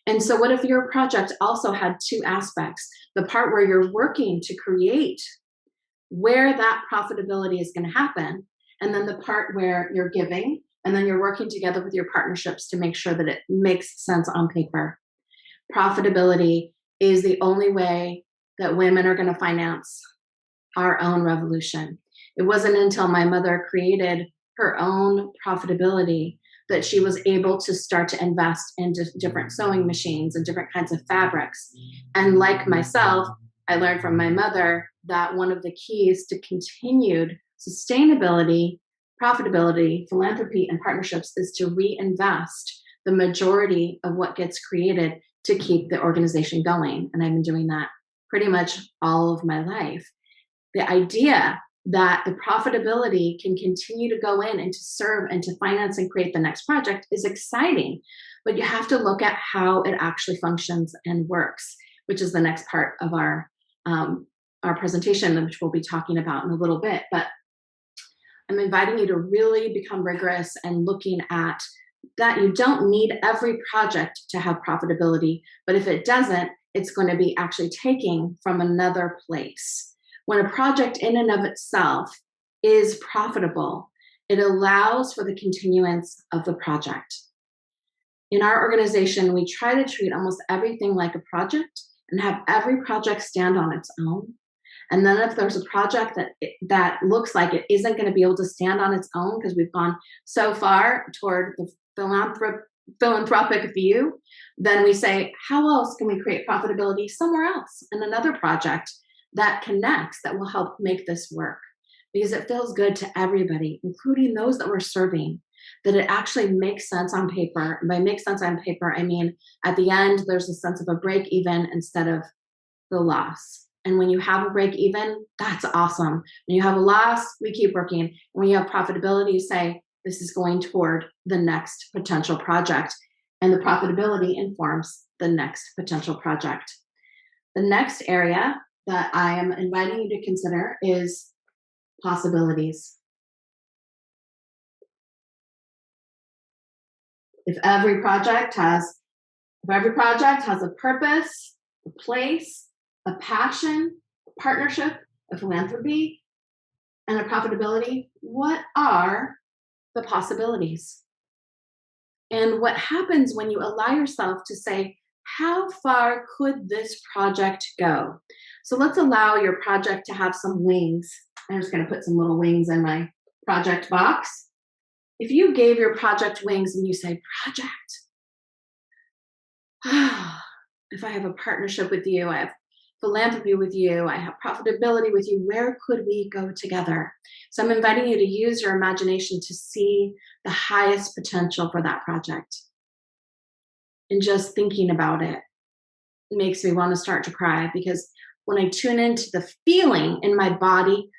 And so what if your project also had two aspects? The part where you're working to create where that profitability is going to happen, and then the part where you're giving, and then you're working together with your partnerships to make sure that it makes sense on paper. Profitability is the only way that women are going to finance our own revolution. It wasn't until my mother created her own profitability that she was able to start to invest in different sewing machines and different kinds of fabrics. And like myself, I learned from my mother that one of the keys to continued sustainability, profitability, philanthropy, and partnerships is to reinvest the majority of what gets created to keep the organization going. And I've been doing that pretty much all of my life. The idea that the profitability can continue to go in and to serve and to finance and create the next project is exciting, but you have to look at how it actually functions and works, which is the next part of our presentation, which we'll be talking about in a little bit. But I'm inviting you to really become rigorous and looking at that you don't need every project to have profitability, but if it doesn't, it's going to be actually taking from another place. When a project in and of itself is profitable, it allows for the continuance of the project. In our organization, we try to treat almost everything like a project and have every project stand on its own. And then if there's a project that looks like it isn't going to be able to stand on its own because we've gone so far toward the philanthropic view, then we say, how else can we create profitability somewhere else in another project that connects, that will help make this work? Because it feels good to everybody, including those that we're serving, that it actually makes sense on paper. And by make sense on paper, I mean, at the end, there's a sense of a break even instead of the loss. And when you have a break even, that's awesome. When you have a loss, we keep working. And when you have profitability, you say, this is going toward the next potential project. And the profitability informs the next potential project. The next area that I am inviting you to consider is possibilities. If every project has a purpose, a place, a passion, a partnership, a philanthropy, and a profitability, what are the possibilities? And what happens when you allow yourself to say, how far could this project go? So let's allow your project to have some wings. I'm just going to put some little wings in my project box. If you gave your project wings and you say, project, if I have a partnership with you, I have philanthropy with you, I have profitability with you, where could we go together? So I'm inviting you to use your imagination to see the highest potential for that project. And just thinking about it makes me want to start to cry, because when I tune into the feeling in my body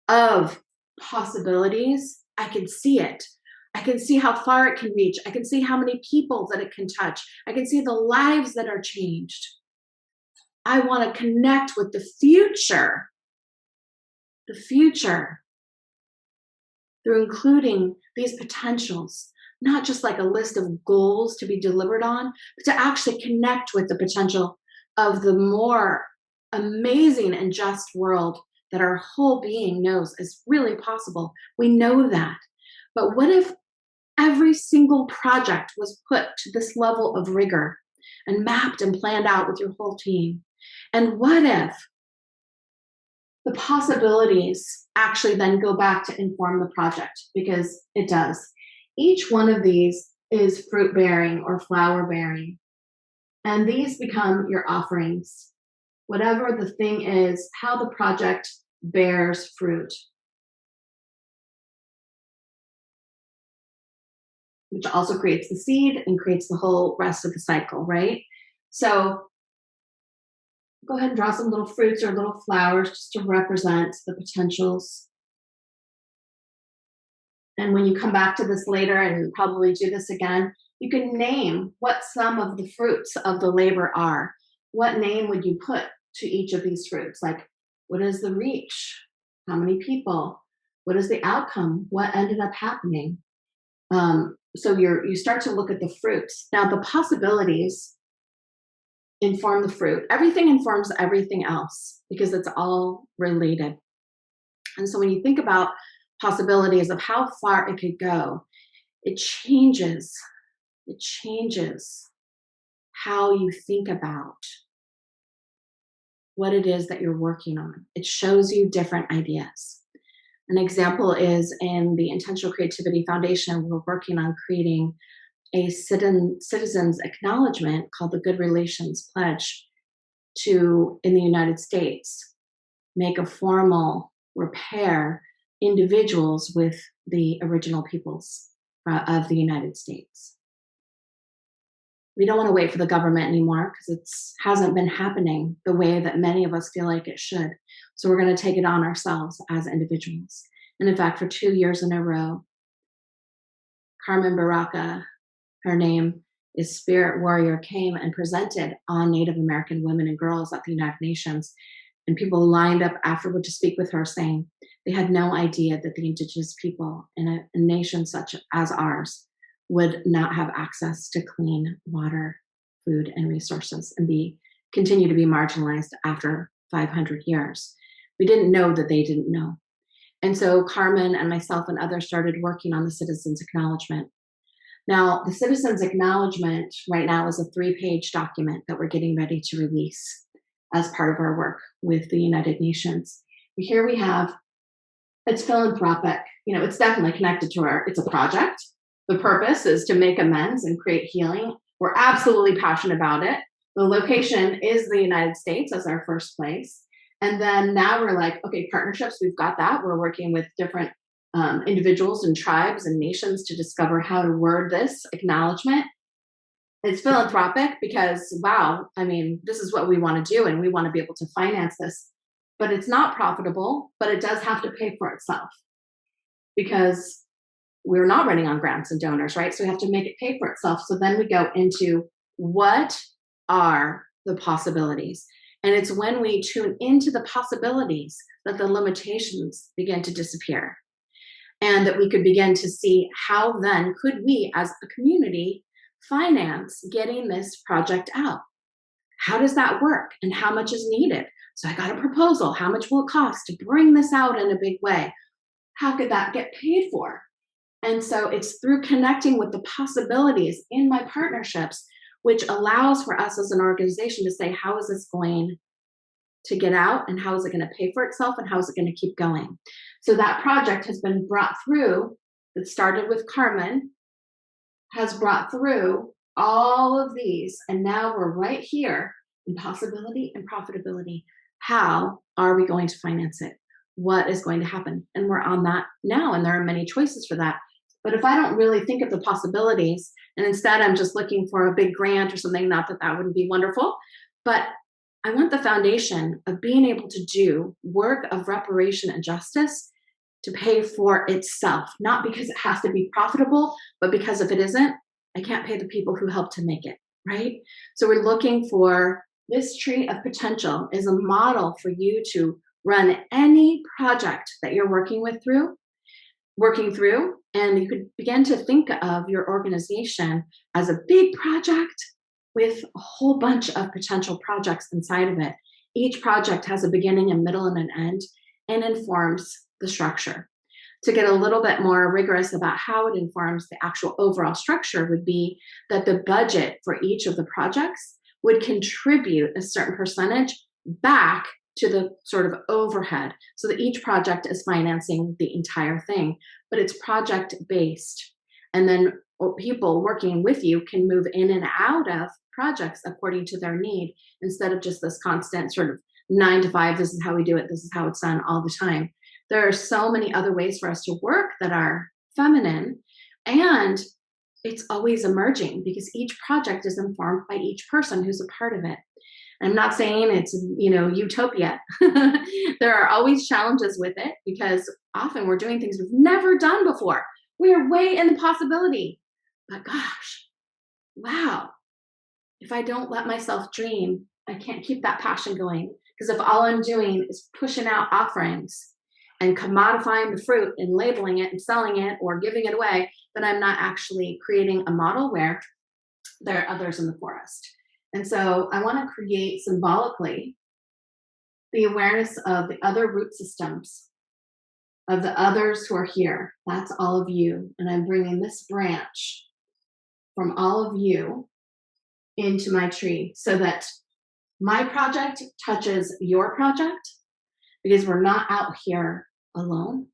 of possibilities, I can see it. I can see how far it can reach. I can see how many people that it can touch. I can see the lives that are changed. I want to connect with the future, through including these potentials, not just like a list of goals to be delivered on, but to actually connect with the potential of the more amazing and just world that our whole being knows is really possible. We know that. But what if every single project was put to this level of rigor and mapped and planned out with your whole team? And what if the possibilities actually then go back to inform the project? Because it does. Each one of these is fruit bearing or flower bearing. And these become your offerings. Whatever the thing is, how the project bears fruit, which also creates the seed and creates the whole rest of the cycle, right? So go ahead and draw some little fruits or little flowers just to represent the potentials. And when you come back to this later and probably do this again, you can name what some of the fruits of the labor are. What name would you put to each of these fruits? Like, what is the reach? How many people? What is the outcome? What ended up happening? So you start to look at the fruits. Now, the possibilities inform the fruit. Everything informs everything else because it's all related. And so when you think about possibilities of how far it could go, it changes how you think about what it is that you're working on. It shows you different ideas. An example is in the Intentional Creativity Foundation, we're working on creating a citizens acknowledgement called the Good Relations Pledge to, in the United States, make a formal repair individuals with the original peoples of the United States. We don't want to wait for the government anymore because it hasn't been happening the way that many of us feel like it should. So we're going to take it on ourselves as individuals. And in fact, for 2 years in a row, Carmen Baraka, her name is Spirit Warrior, came and presented on Native American women and girls at the United Nations. And people lined up afterward to speak with her saying they had no idea that the indigenous people in a nation such as ours would not have access to clean water, food, and resources and continue to be marginalized after 500 years. We didn't know that they didn't know. And so Carmen and myself and others started working on the Citizens Acknowledgement. Now, the Citizens Acknowledgement right now is a 3-page document that we're getting ready to release as part of our work with the United Nations. Here we have, it's philanthropic. It's definitely connected to it's a project. The purpose is to make amends and create healing. We're absolutely passionate about it. The location is the United States as our first place. And then now we're like, okay, partnerships, we've got that. We're working with different individuals and tribes and nations to discover how to word this acknowledgement. It's philanthropic because, wow, this is what we want to do and we want to be able to finance this. But it's not profitable, but it does have to pay for itself because we're not running on grants and donors, right? So we have to make it pay for itself. So then we go into what are the possibilities? And it's when we tune into the possibilities that the limitations begin to disappear. And that we could begin to see how then could we as a community finance getting this project out? How does that work? And how much is needed? So I got a proposal. How much will it cost to bring this out in a big way? How could that get paid for? And so it's through connecting with the possibilities in my partnerships, which allows for us as an organization to say, how is this going to get out and how is it going to pay for itself and how is it going to keep going? So that project has been brought through, that started with Carmen, has brought through all of these. And now we're right here in possibility and profitability. How are we going to finance it? What is going to happen? And we're on that now. And there are many choices for that. But if I don't really think of the possibilities, and instead I'm just looking for a big grant or something, not that that wouldn't be wonderful, but I want the foundation of being able to do work of reparation and justice to pay for itself, not because it has to be profitable, but because if it isn't, I can't pay the people who helped to make it, right? So we're looking for this tree of potential is a model for you to run any project that you're working through, and you could begin to think of your organization as a big project with a whole bunch of potential projects inside of it. Each project has a beginning, a middle, and an end, and informs the structure. To get a little bit more rigorous about how it informs the actual overall structure would be that the budget for each of the projects would contribute a certain percentage back to the sort of overhead so that each project is financing the entire thing, but it's project based. And then people working with you can move in and out of projects according to their need instead of just this constant sort of 9 to 5, this is how we do it, this is how it's done all the time. There are so many other ways for us to work that are feminine, and it's always emerging because each project is informed by each person who's a part of it. I'm not saying it's, utopia. There are always challenges with it because often we're doing things we've never done before. We are way in the possibility. But gosh, wow, if I don't let myself dream, I can't keep that passion going. Because if all I'm doing is pushing out offerings and commodifying the fruit and labeling it and selling it or giving it away, then I'm not actually creating a model where there are others in the forest. And so I want to create symbolically the awareness of the other root systems, of the others who are here. That's all of you. And I'm bringing this branch from all of you into my tree so that my project touches your project, because we're not out here alone.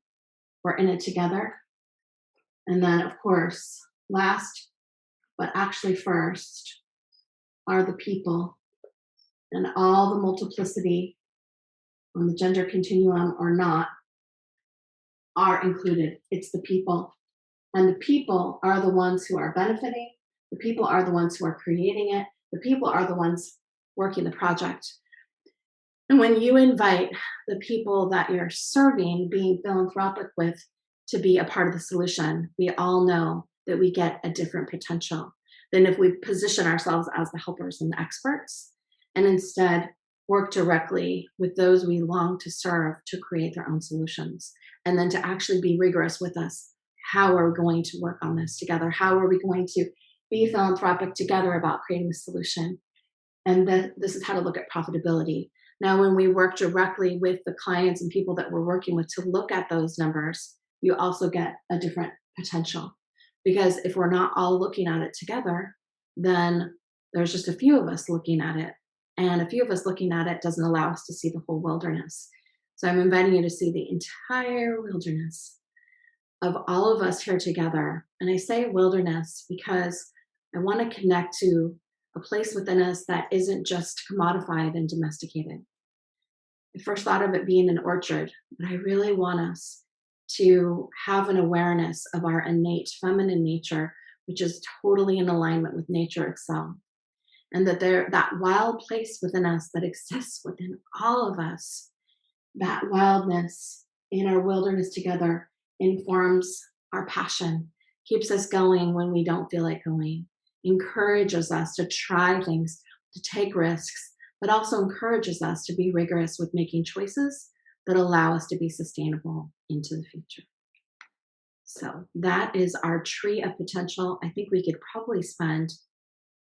We're in it together. And then, of course, last, but actually first, are the people and all the multiplicity on the gender continuum or not are included. It's the people. And the people are the ones who are benefiting. The people are the ones who are creating it. The people are the ones working the project. And when you invite the people that you're serving, being philanthropic with, to be a part of the solution, we all know that we get a different potential than if we position ourselves as the helpers and the experts, and instead work directly with those we long to serve to create their own solutions, and then to actually be rigorous with us. How are we going to work on this together? How are we going to be philanthropic together about creating the solution? And this is how to look at profitability. Now, when we work directly with the clients and people that we're working with to look at those numbers, you also get a different potential. Because if we're not all looking at it together, then there's just a few of us looking at it. And a few of us looking at it doesn't allow us to see the whole wilderness. So I'm inviting you to see the entire wilderness of all of us here together. And I say wilderness because I want to connect to a place within us that isn't just commodified and domesticated. I first thought of it being an orchard, but I really want us to have an awareness of our innate feminine nature, which is totally in alignment with nature itself. And that that wild place within us that exists within all of us, that wildness in our wilderness together informs our passion, keeps us going when we don't feel like going, encourages us to try things, to take risks, but also encourages us to be rigorous with making choices that allow us to be sustainable into the future. So that is our tree of potential. I think we could probably spend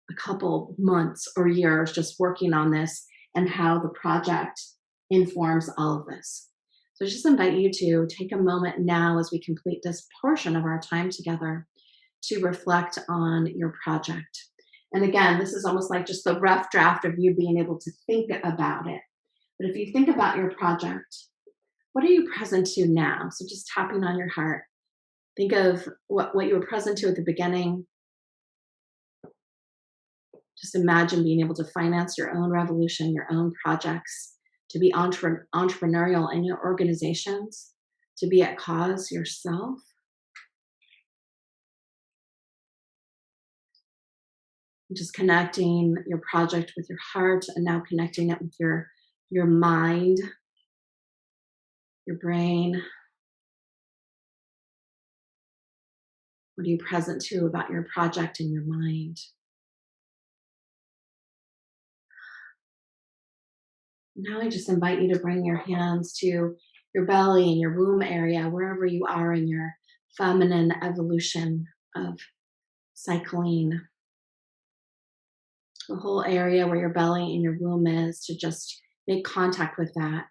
a couple months or years just working on this and how the project informs all of this. So I just invite you to take a moment now as we complete this portion of our time together to reflect on your project. And again, this is almost like just the rough draft of you being able to think about it. But if you think about your project, what are you present to now? So just tapping on your heart. Think of what you were present to at the beginning. Just imagine being able to finance your own revolution, your own projects, to be entrepreneurial in your organizations, to be at cause yourself. Just connecting your project with your heart, and now connecting it with your mind, your brain. What are you present to about your project in your mind? Now I just invite you to bring your hands to your belly and your womb area, wherever you are in your feminine evolution of cycling. The whole area where your belly and your womb is, to just make contact with that.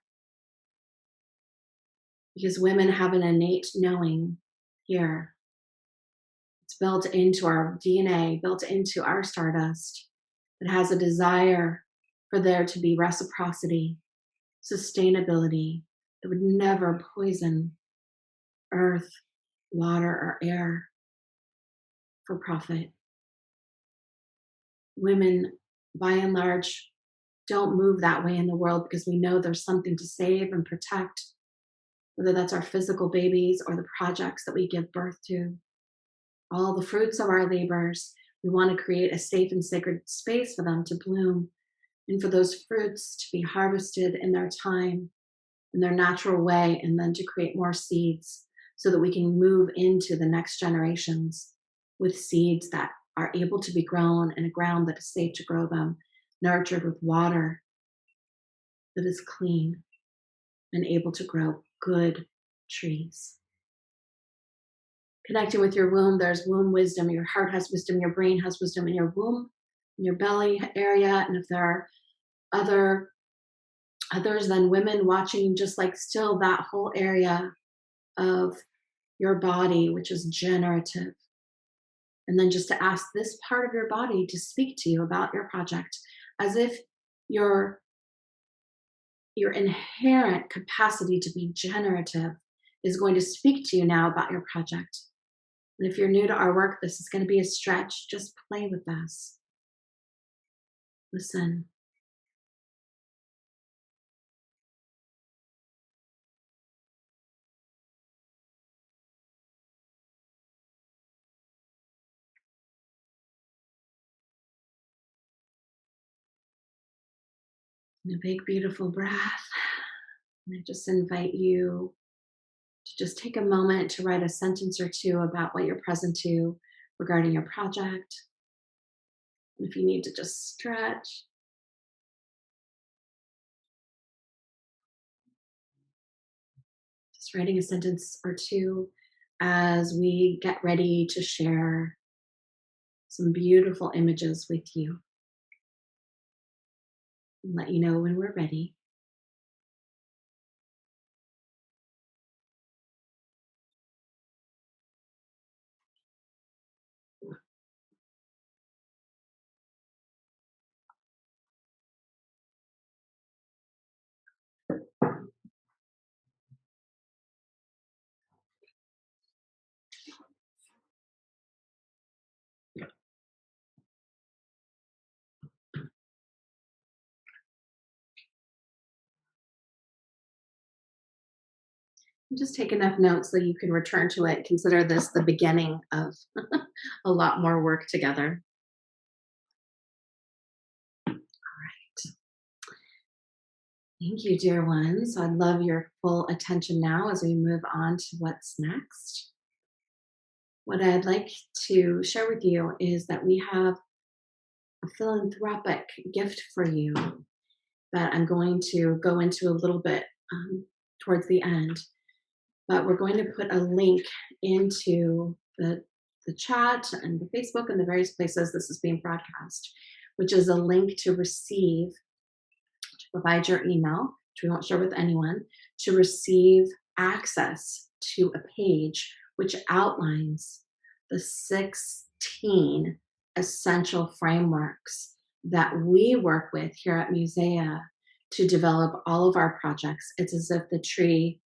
Because women have an innate knowing here. It's built into our DNA, built into our stardust. It has a desire for there to be reciprocity, sustainability that would never poison earth, water, or air for profit. Women, by and large, don't move that way in the world because we know there's something to save and protect, whether that's our physical babies or the projects that we give birth to. All the fruits of our labors, we want to create a safe and sacred space for them to bloom, and for those fruits to be harvested in their time, in their natural way, and then to create more seeds so that we can move into the next generations with seeds that are able to be grown in a ground that is safe to grow them, nurtured with water that is clean and able to grow good trees. Connecting with your womb, there's womb wisdom. Your heart has wisdom, your brain has wisdom in your womb, in your belly area. And if there are others than women watching, just like still that whole area of your body, which is generative. And then just to ask this part of your body to speak to you about your project, as if your inherent capacity to be generative is going to speak to you now about your project. And if you're new to our work, this is going to be a stretch. Just play with this. Listen. And a big, beautiful breath. And I just invite you to just take a moment to write a sentence or two about what you're present to regarding your project. And if you need to just stretch, just writing a sentence or two as we get ready to share some beautiful images with you. And let you know when we're ready. And just take enough notes so you can return to it. Consider this the beginning of a lot more work together. All right. Thank you, dear ones. I'd love your full attention now as we move on to what's next. What I'd like to share with you is that we have a philanthropic gift for you that I'm going to go into a little bit towards the end. But we're going to put a link into the chat and the Facebook and the various places this is being broadcast, which is a link to receive, to provide your email, which we won't share with anyone, to receive access to a page which outlines the 16 essential frameworks that we work with here at Musea to develop all of our projects. It's as if the tree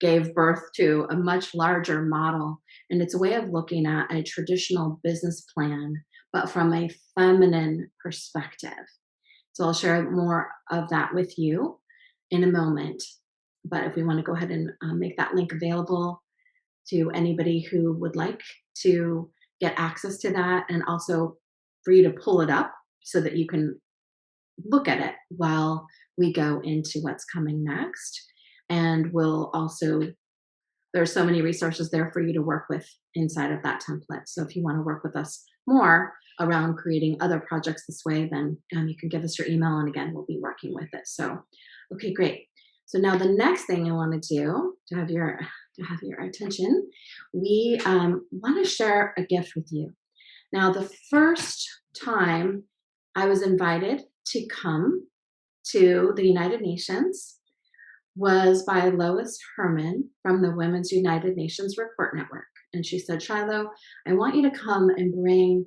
gave birth to a much larger model. And it's a way of looking at a traditional business plan, but from a feminine perspective. So I'll share more of that with you in a moment. But if we want to go ahead and make that link available to anybody who would like to get access to that, and also for you to pull it up so that you can look at it while we go into what's coming next. And we'll also, there are so many resources there for you to work with inside of that template. So if you want to work with us more around creating other projects this way, then you can give us your email, and again, we'll be working with it. So, okay, great. So now the next thing I want to do to have your attention, we want to share a gift with you. Now, the first time I was invited to come to the United Nations was by Lois Herman from the Women's United Nations Report Network. And she said, Shiloh, I want you to come and bring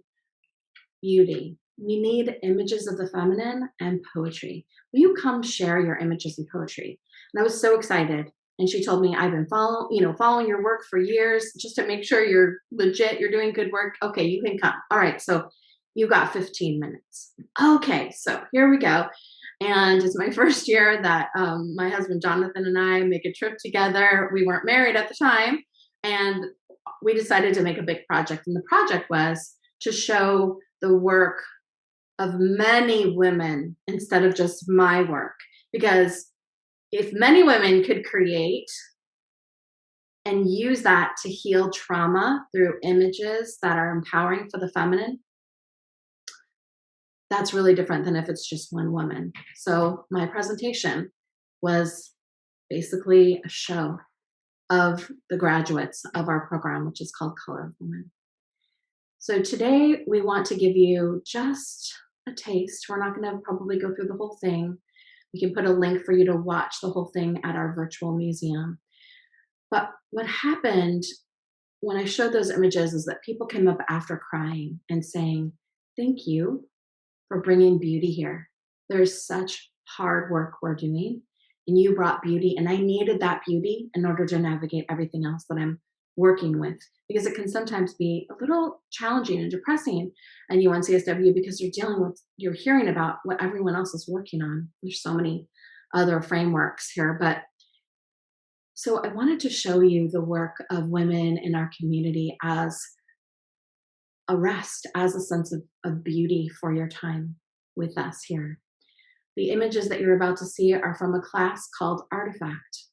beauty. We need images of the feminine and poetry. Will you come share your images and poetry? And I was so excited. And she told me, I've been following your work for years just to make sure you're legit, you're doing good work. Okay, you can come. All right, so you got 15 minutes. Okay, so here we go. And it's my first year that my husband Jonathan and I make a trip together. We weren't married at the time, and we decided to make a big project. And the project was to show the work of many women instead of just my work. Because if many women could create and use that to heal trauma through images that are empowering for the feminine, that's really different than if it's just one woman. So my presentation was basically a show of the graduates of our program, which is called Color of Women. So today we want to give you just a taste. We're not going to probably go through the whole thing. We can put a link for you to watch the whole thing at our virtual museum. But what happened when I showed those images is that people came up after crying and saying, thank you for bringing beauty here. There's such hard work we're doing, and you brought beauty, and I needed that beauty in order to navigate everything else that I'm working with, because it can sometimes be a little challenging and depressing in UNCSW because you're hearing about what everyone else is working on. There's so many other frameworks here, but so I wanted to show you the work of women in our community as a rest, as a sense of beauty for your time with us here. The images that you're about to see are from a class called Artifact.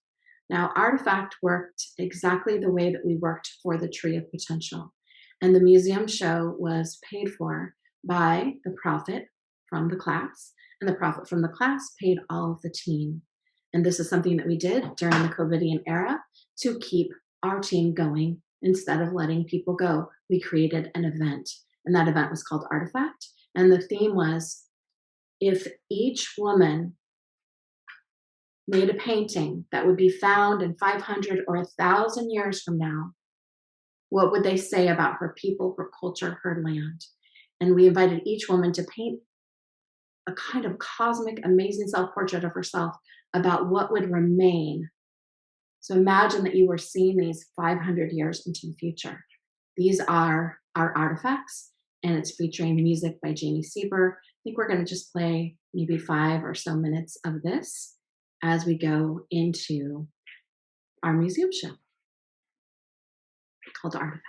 Now, Artifact worked exactly the way that we worked for the Tree of Potential. And the museum show was paid for by the profit from the class, and the profit from the class paid all of the team. And this is something that we did during the COVIDian era to keep our team going. Instead of letting people go, we created an event, and that event was called Artifact. And the theme was, if each woman made a painting that would be found in 500 or 1,000 years from now, what would they say about her people, her culture, her land? And we invited each woman to paint a kind of cosmic, amazing self-portrait of herself about what would remain. So imagine that you were seeing these 500 years into the future. These are our artifacts, and it's featuring music by Jamie Sieber. I think we're going to just play maybe 5 or so minutes of this as we go into our museum show called Artifact.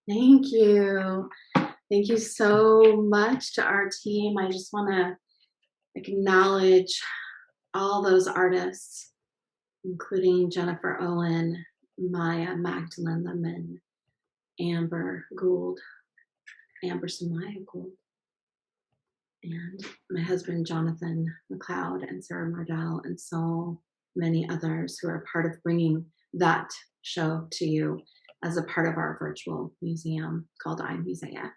Thank you. Thank you so much to our team. I just want to acknowledge all those artists, including Jennifer Owen, Maya Magdalene Lemon, Amber Gould, Amber Samaya Gould, and my husband Jonathan McLeod and Sarah Mardell, and so many others who are part of bringing that show to you as a part of our virtual museum called iMusea.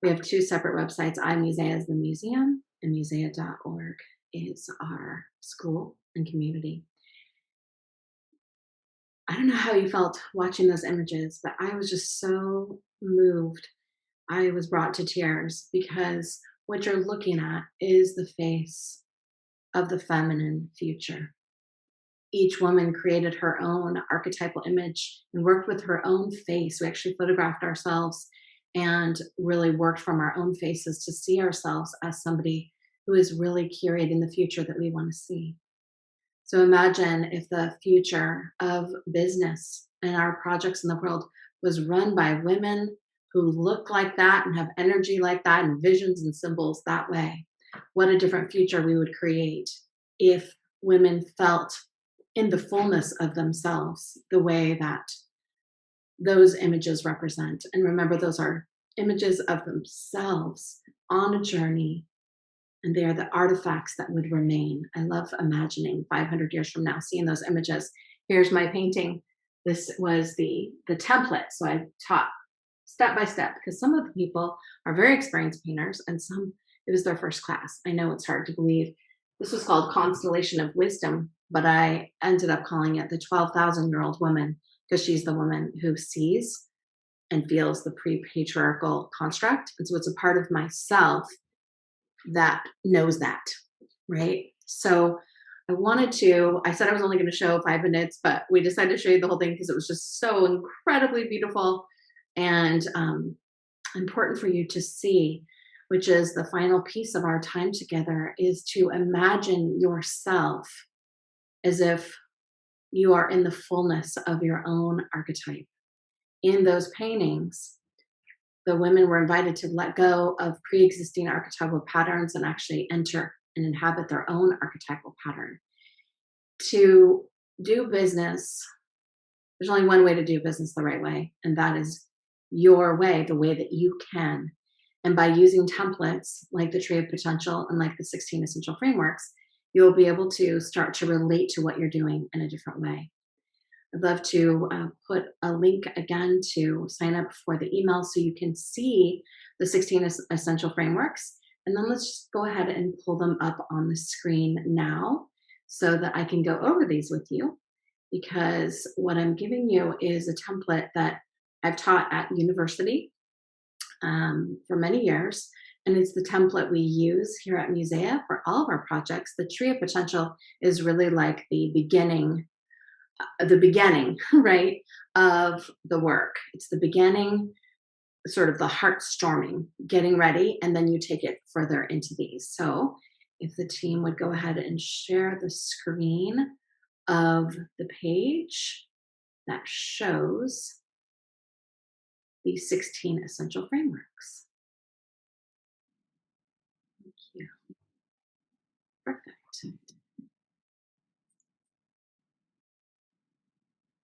We have two separate websites. iMusea is the museum, and musea.org is our school and community. I don't know how you felt watching those images, but I was just so moved. I was brought to tears because what you're looking at is the face of the feminine future. Each woman created her own archetypal image and worked with her own face. We actually photographed ourselves and really worked from our own faces to see ourselves as somebody who is really curating the future that we want to see. So imagine if the future of business and our projects in the world was run by women who look like that and have energy like that and visions and symbols that way. What a different future we would create if women felt in the fullness of themselves the way that those images represent. And remember, those are images of themselves on a journey, and they are the artifacts that would remain. I love imagining 500 years from now, seeing those images. Here's my painting. This was the template. So I taught step by step because some of the people are very experienced painters and some, it was their first class. I know it's hard to believe. This was called Constellation of Wisdom, but I ended up calling it the 12,000-year-old woman because she's the woman who sees and feels the pre-patriarchal construct. And so it's a part of myself that knows that, right? So I said I was only going to show 5 minutes, but we decided to show you the whole thing because it was just so incredibly beautiful and important for you to see, which is the final piece of our time together, is to imagine yourself as if you are in the fullness of your own archetype. In those paintings, the women were invited to let go of pre-existing archetypal patterns and actually enter and inhabit their own archetypal pattern. To do business, there's only one way to do business the right way, and that is your way, the way that you can. And by using templates like the Tree of Potential and like the 16 Essential Frameworks, you'll be able to start to relate to what you're doing in a different way. I'd love to put a link again to sign up for the email so you can see the 16 Essential Frameworks. And then let's just go ahead and pull them up on the screen now so that I can go over these with you, because what I'm giving you is a template that I've taught at university for many years. And it's the template we use here at Musea for all of our projects. The Tree of Potential is really like the beginning, right, of the work. It's the beginning, sort of the heart storming, getting ready, and then you take it further into these. So if the team would go ahead and share the screen of the page that shows the 16 Essential Frameworks. Thank you. Perfect.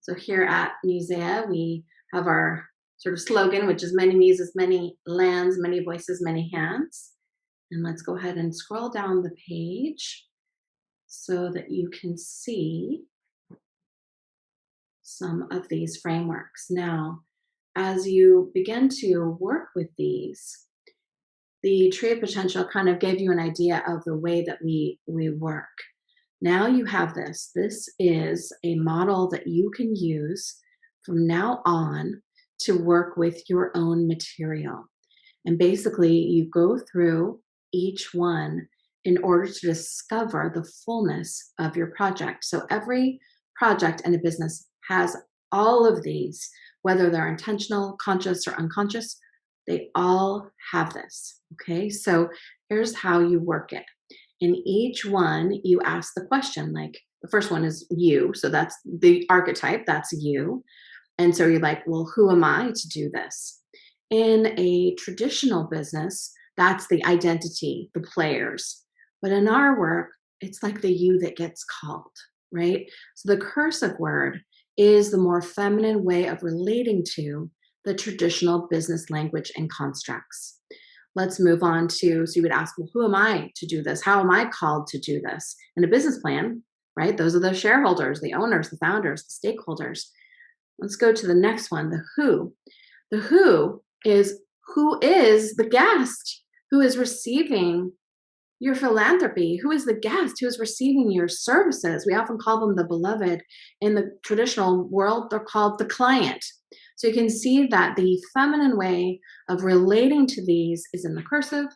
So here at Musea, we have our sort of slogan, which is many muses, many lands, many voices, many hands. And let's go ahead and scroll down the page so that you can see some of these frameworks. Now, as you begin to work with these, the Tree of Potential kind of gave you an idea of the way that we work. Now you have this. This is a model that you can use from now on to work with your own material. And basically, you go through each one in order to discover the fullness of your project. So every project in a business has all of these, whether they're intentional, conscious, or unconscious, they all have this. Okay, so here's how you work it. In each one, you ask the question, like the first one is you. So that's the archetype, that's you. And so you're like, well, who am I to do this? In a traditional business, that's the identity, the players. But in our work, it's like the you that gets called, right? So the cursive word is the more feminine way of relating to the traditional business language and constructs. Let's move on to, so you would ask, well, who am I to do this? How am I called to do this? In a business plan, right? Those are the shareholders, the owners, the founders, the stakeholders. Let's go to the next one, the who. The who is the guest who is receiving your philanthropy, who is the guest who is receiving your services. We often call them the beloved. In the traditional world, they're called the client. So you can see that the feminine way of relating to these is in the cursive,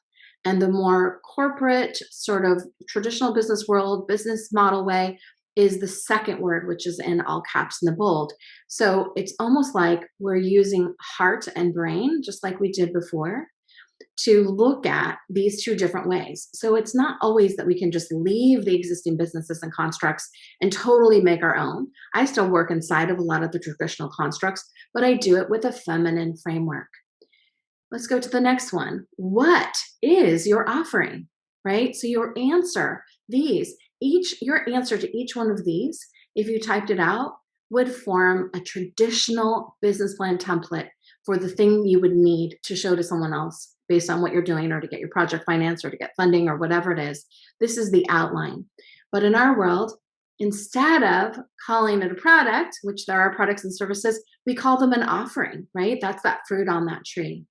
and the more corporate sort of traditional business world, business model way is the second word, which is in all caps in the bold. So it's almost like we're using heart and brain, just like we did before, to look at these two different ways. So it's not always that we can just leave the existing businesses and constructs and totally make our own. I still work inside of a lot of the traditional constructs, but I do it with a feminine framework. Let's go to the next one. What is your offering, right? So your answer, your answer to each one of these, if you typed it out, would form a traditional business plan template for the thing you would need to show to someone else based on what you're doing, or to get your project financed, or to get funding, or whatever it is. This is the outline. But in our world, instead of calling it a product, which there are products and services, we call them an offering, right? That's that fruit on that tree.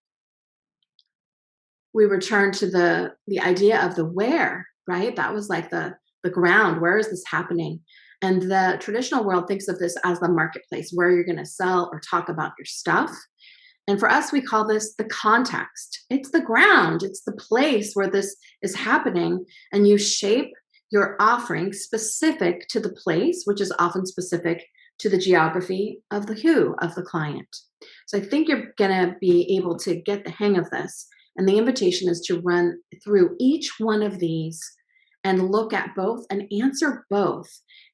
We return to the idea of the where, right? That was like the ground. Where is this happening? And the traditional world thinks of this as the marketplace, where you're going to sell or talk about your stuff. And for us, we call this the context. It's the ground. It's the place where this is happening. And you shape Your offering specific to the place, which is often specific to the geography of the who of the client. So I think you're going to be able to get the hang of this. And the invitation is to run through each one of these and look at both and answer both.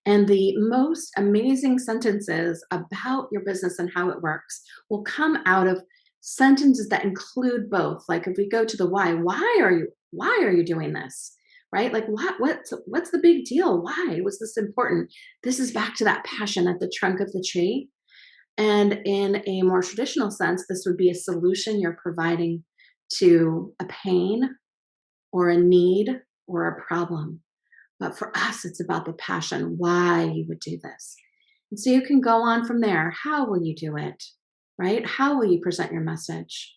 And the most amazing sentences about your business and how it works will come out of sentences that include both. Like if we go to the why are you doing this? Right? Like what's the big deal? Why was this important? This is back to that passion at the trunk of the tree. And in a more traditional sense, this would be a solution you're providing to a pain or a need or a problem. But for us, it's about the passion, why you would do this. And so you can go on from there. How will you do it? Right? How will you present your message?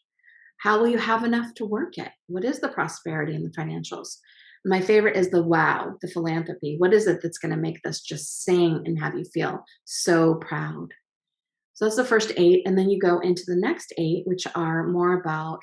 How will you have enough to work it? What is the prosperity and the financials? My favorite is the wow, the philanthropy. What is it that's going to make this just sing and have you feel so proud? So that's the first 8. And then you go into the next 8, which are more about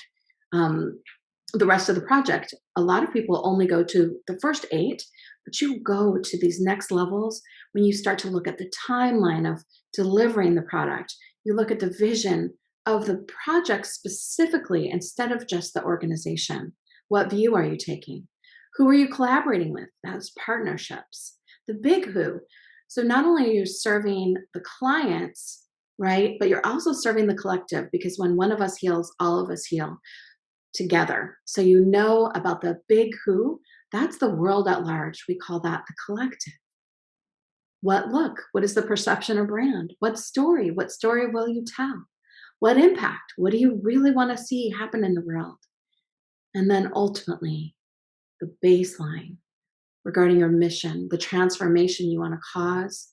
the rest of the project. A lot of people only go to the first 8, but you go to these next levels when you start to look at the timeline of delivering the product. You look at the vision of the project specifically instead of just the organization. What view are you taking? Who are you collaborating with? That's partnerships. The big who. So not only are you serving the clients, right, but you're also serving the collective, because when one of us heals, all of us heal together. So you know about the big who, that's the world at large. We call that the collective. What is the perception or brand? What story will you tell? What impact? What do you really want to see happen in the world? And then ultimately, the baseline regarding your mission, the transformation you want to cause.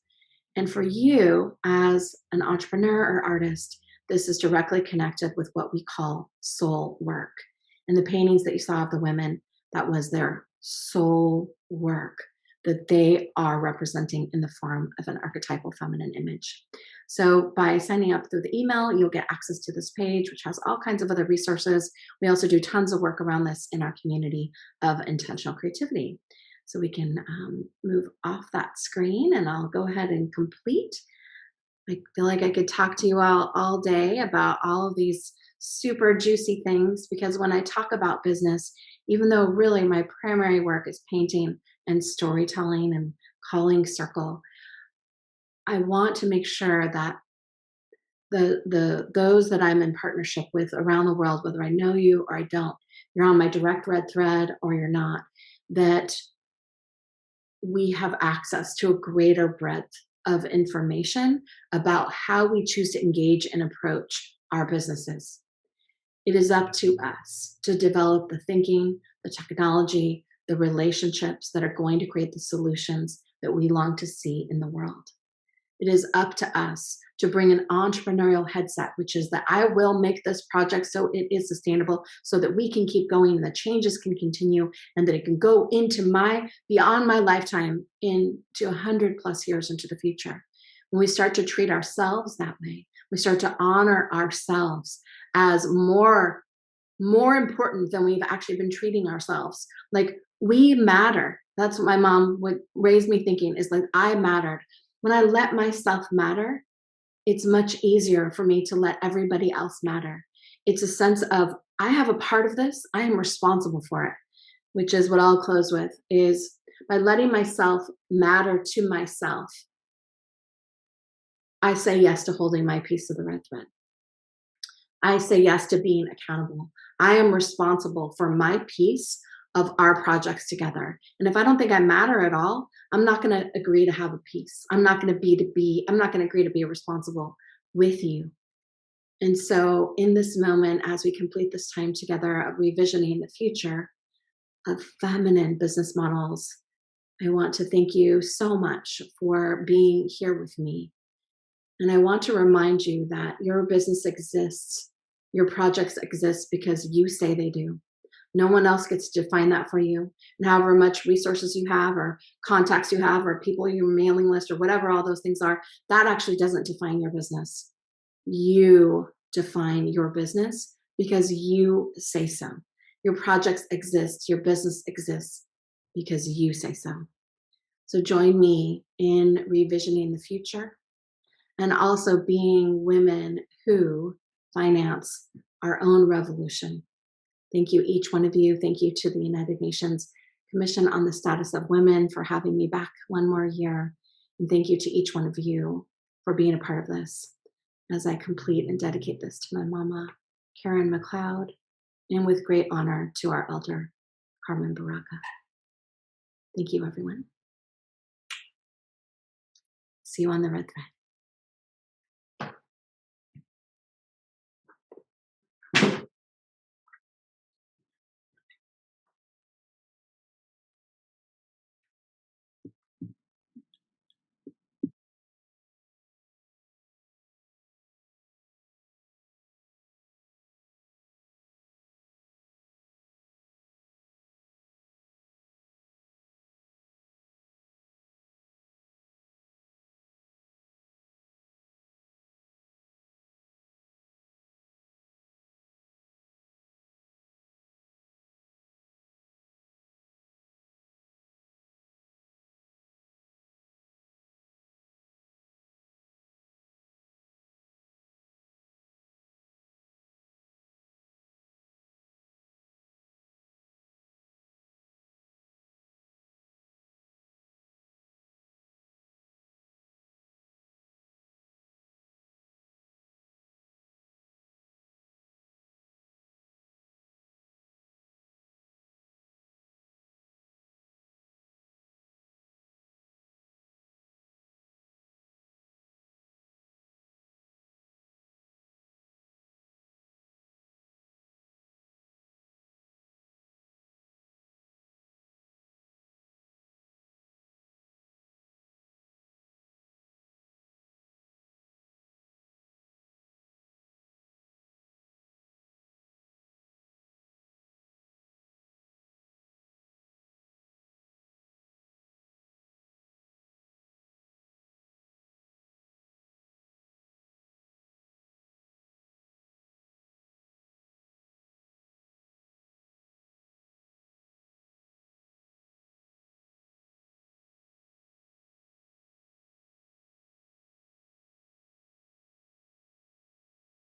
And for you as an entrepreneur or artist, this is directly connected with what we call soul work. And the paintings that you saw of the women, that was their soul work that they are representing in the form of an archetypal feminine image. So by signing up through the email, you'll get access to this page, which has all kinds of other resources. We also do tons of work around this in our community of intentional creativity. So we can move off that screen and I'll go ahead and complete. I feel like I could talk to you all day about all of these super juicy things, because when I talk about business, even though really my primary work is painting and storytelling and calling circle, I want to make sure that those that I'm in partnership with around the world, whether I know you or I don't, you're on my direct red thread or you're not, that we have access to a greater breadth of information about how we choose to engage and approach our businesses. It is up to us to develop the thinking, the technology, the relationships that are going to create the solutions that we long to see in the world. It is up to us to bring an entrepreneurial headset, which is that I will make this project so it is sustainable, so that we can keep going and the changes can continue, and that it can go into beyond my lifetime into 100+ years into the future. When we start to treat ourselves that way, we start to honor ourselves as more important than we've actually been treating ourselves. Like, we matter. That's what my mom would raise me thinking, is like, I mattered. When I let myself matter, it's much easier for me to let everybody else matter. It's a sense of, I have a part of this, I am responsible for it, which is what I'll close with, is by letting myself matter to myself, I say yes to holding my piece of the red thread. I say yes to being accountable. I am responsible for my piece of our projects together. And if I don't think I matter at all, I'm not going to agree to have a piece. I'm not going to agree to be responsible with you. And so in this moment, as we complete this time together of revisioning the future of feminine business models, I want to thank you so much for being here with me. And I want to remind you that your business exists, your projects exist because you say they do. No one else gets to define that for you. And however much resources you have, or contacts you have, or people in your mailing list, or whatever all those things are, that actually doesn't define your business. You define your business because you say so. Your projects exist, your business exists because you say so. So join me in revisioning the future and also being women who finance our own revolution. Thank you, each one of you. Thank you to the United Nations Commission on the Status of Women for having me back one more year. And thank you to each one of you for being a part of this as I complete and dedicate this to my mama, Karen McLeod, and with great honor to our elder, Carmen Baraka. Thank you, everyone. See you on the red thread.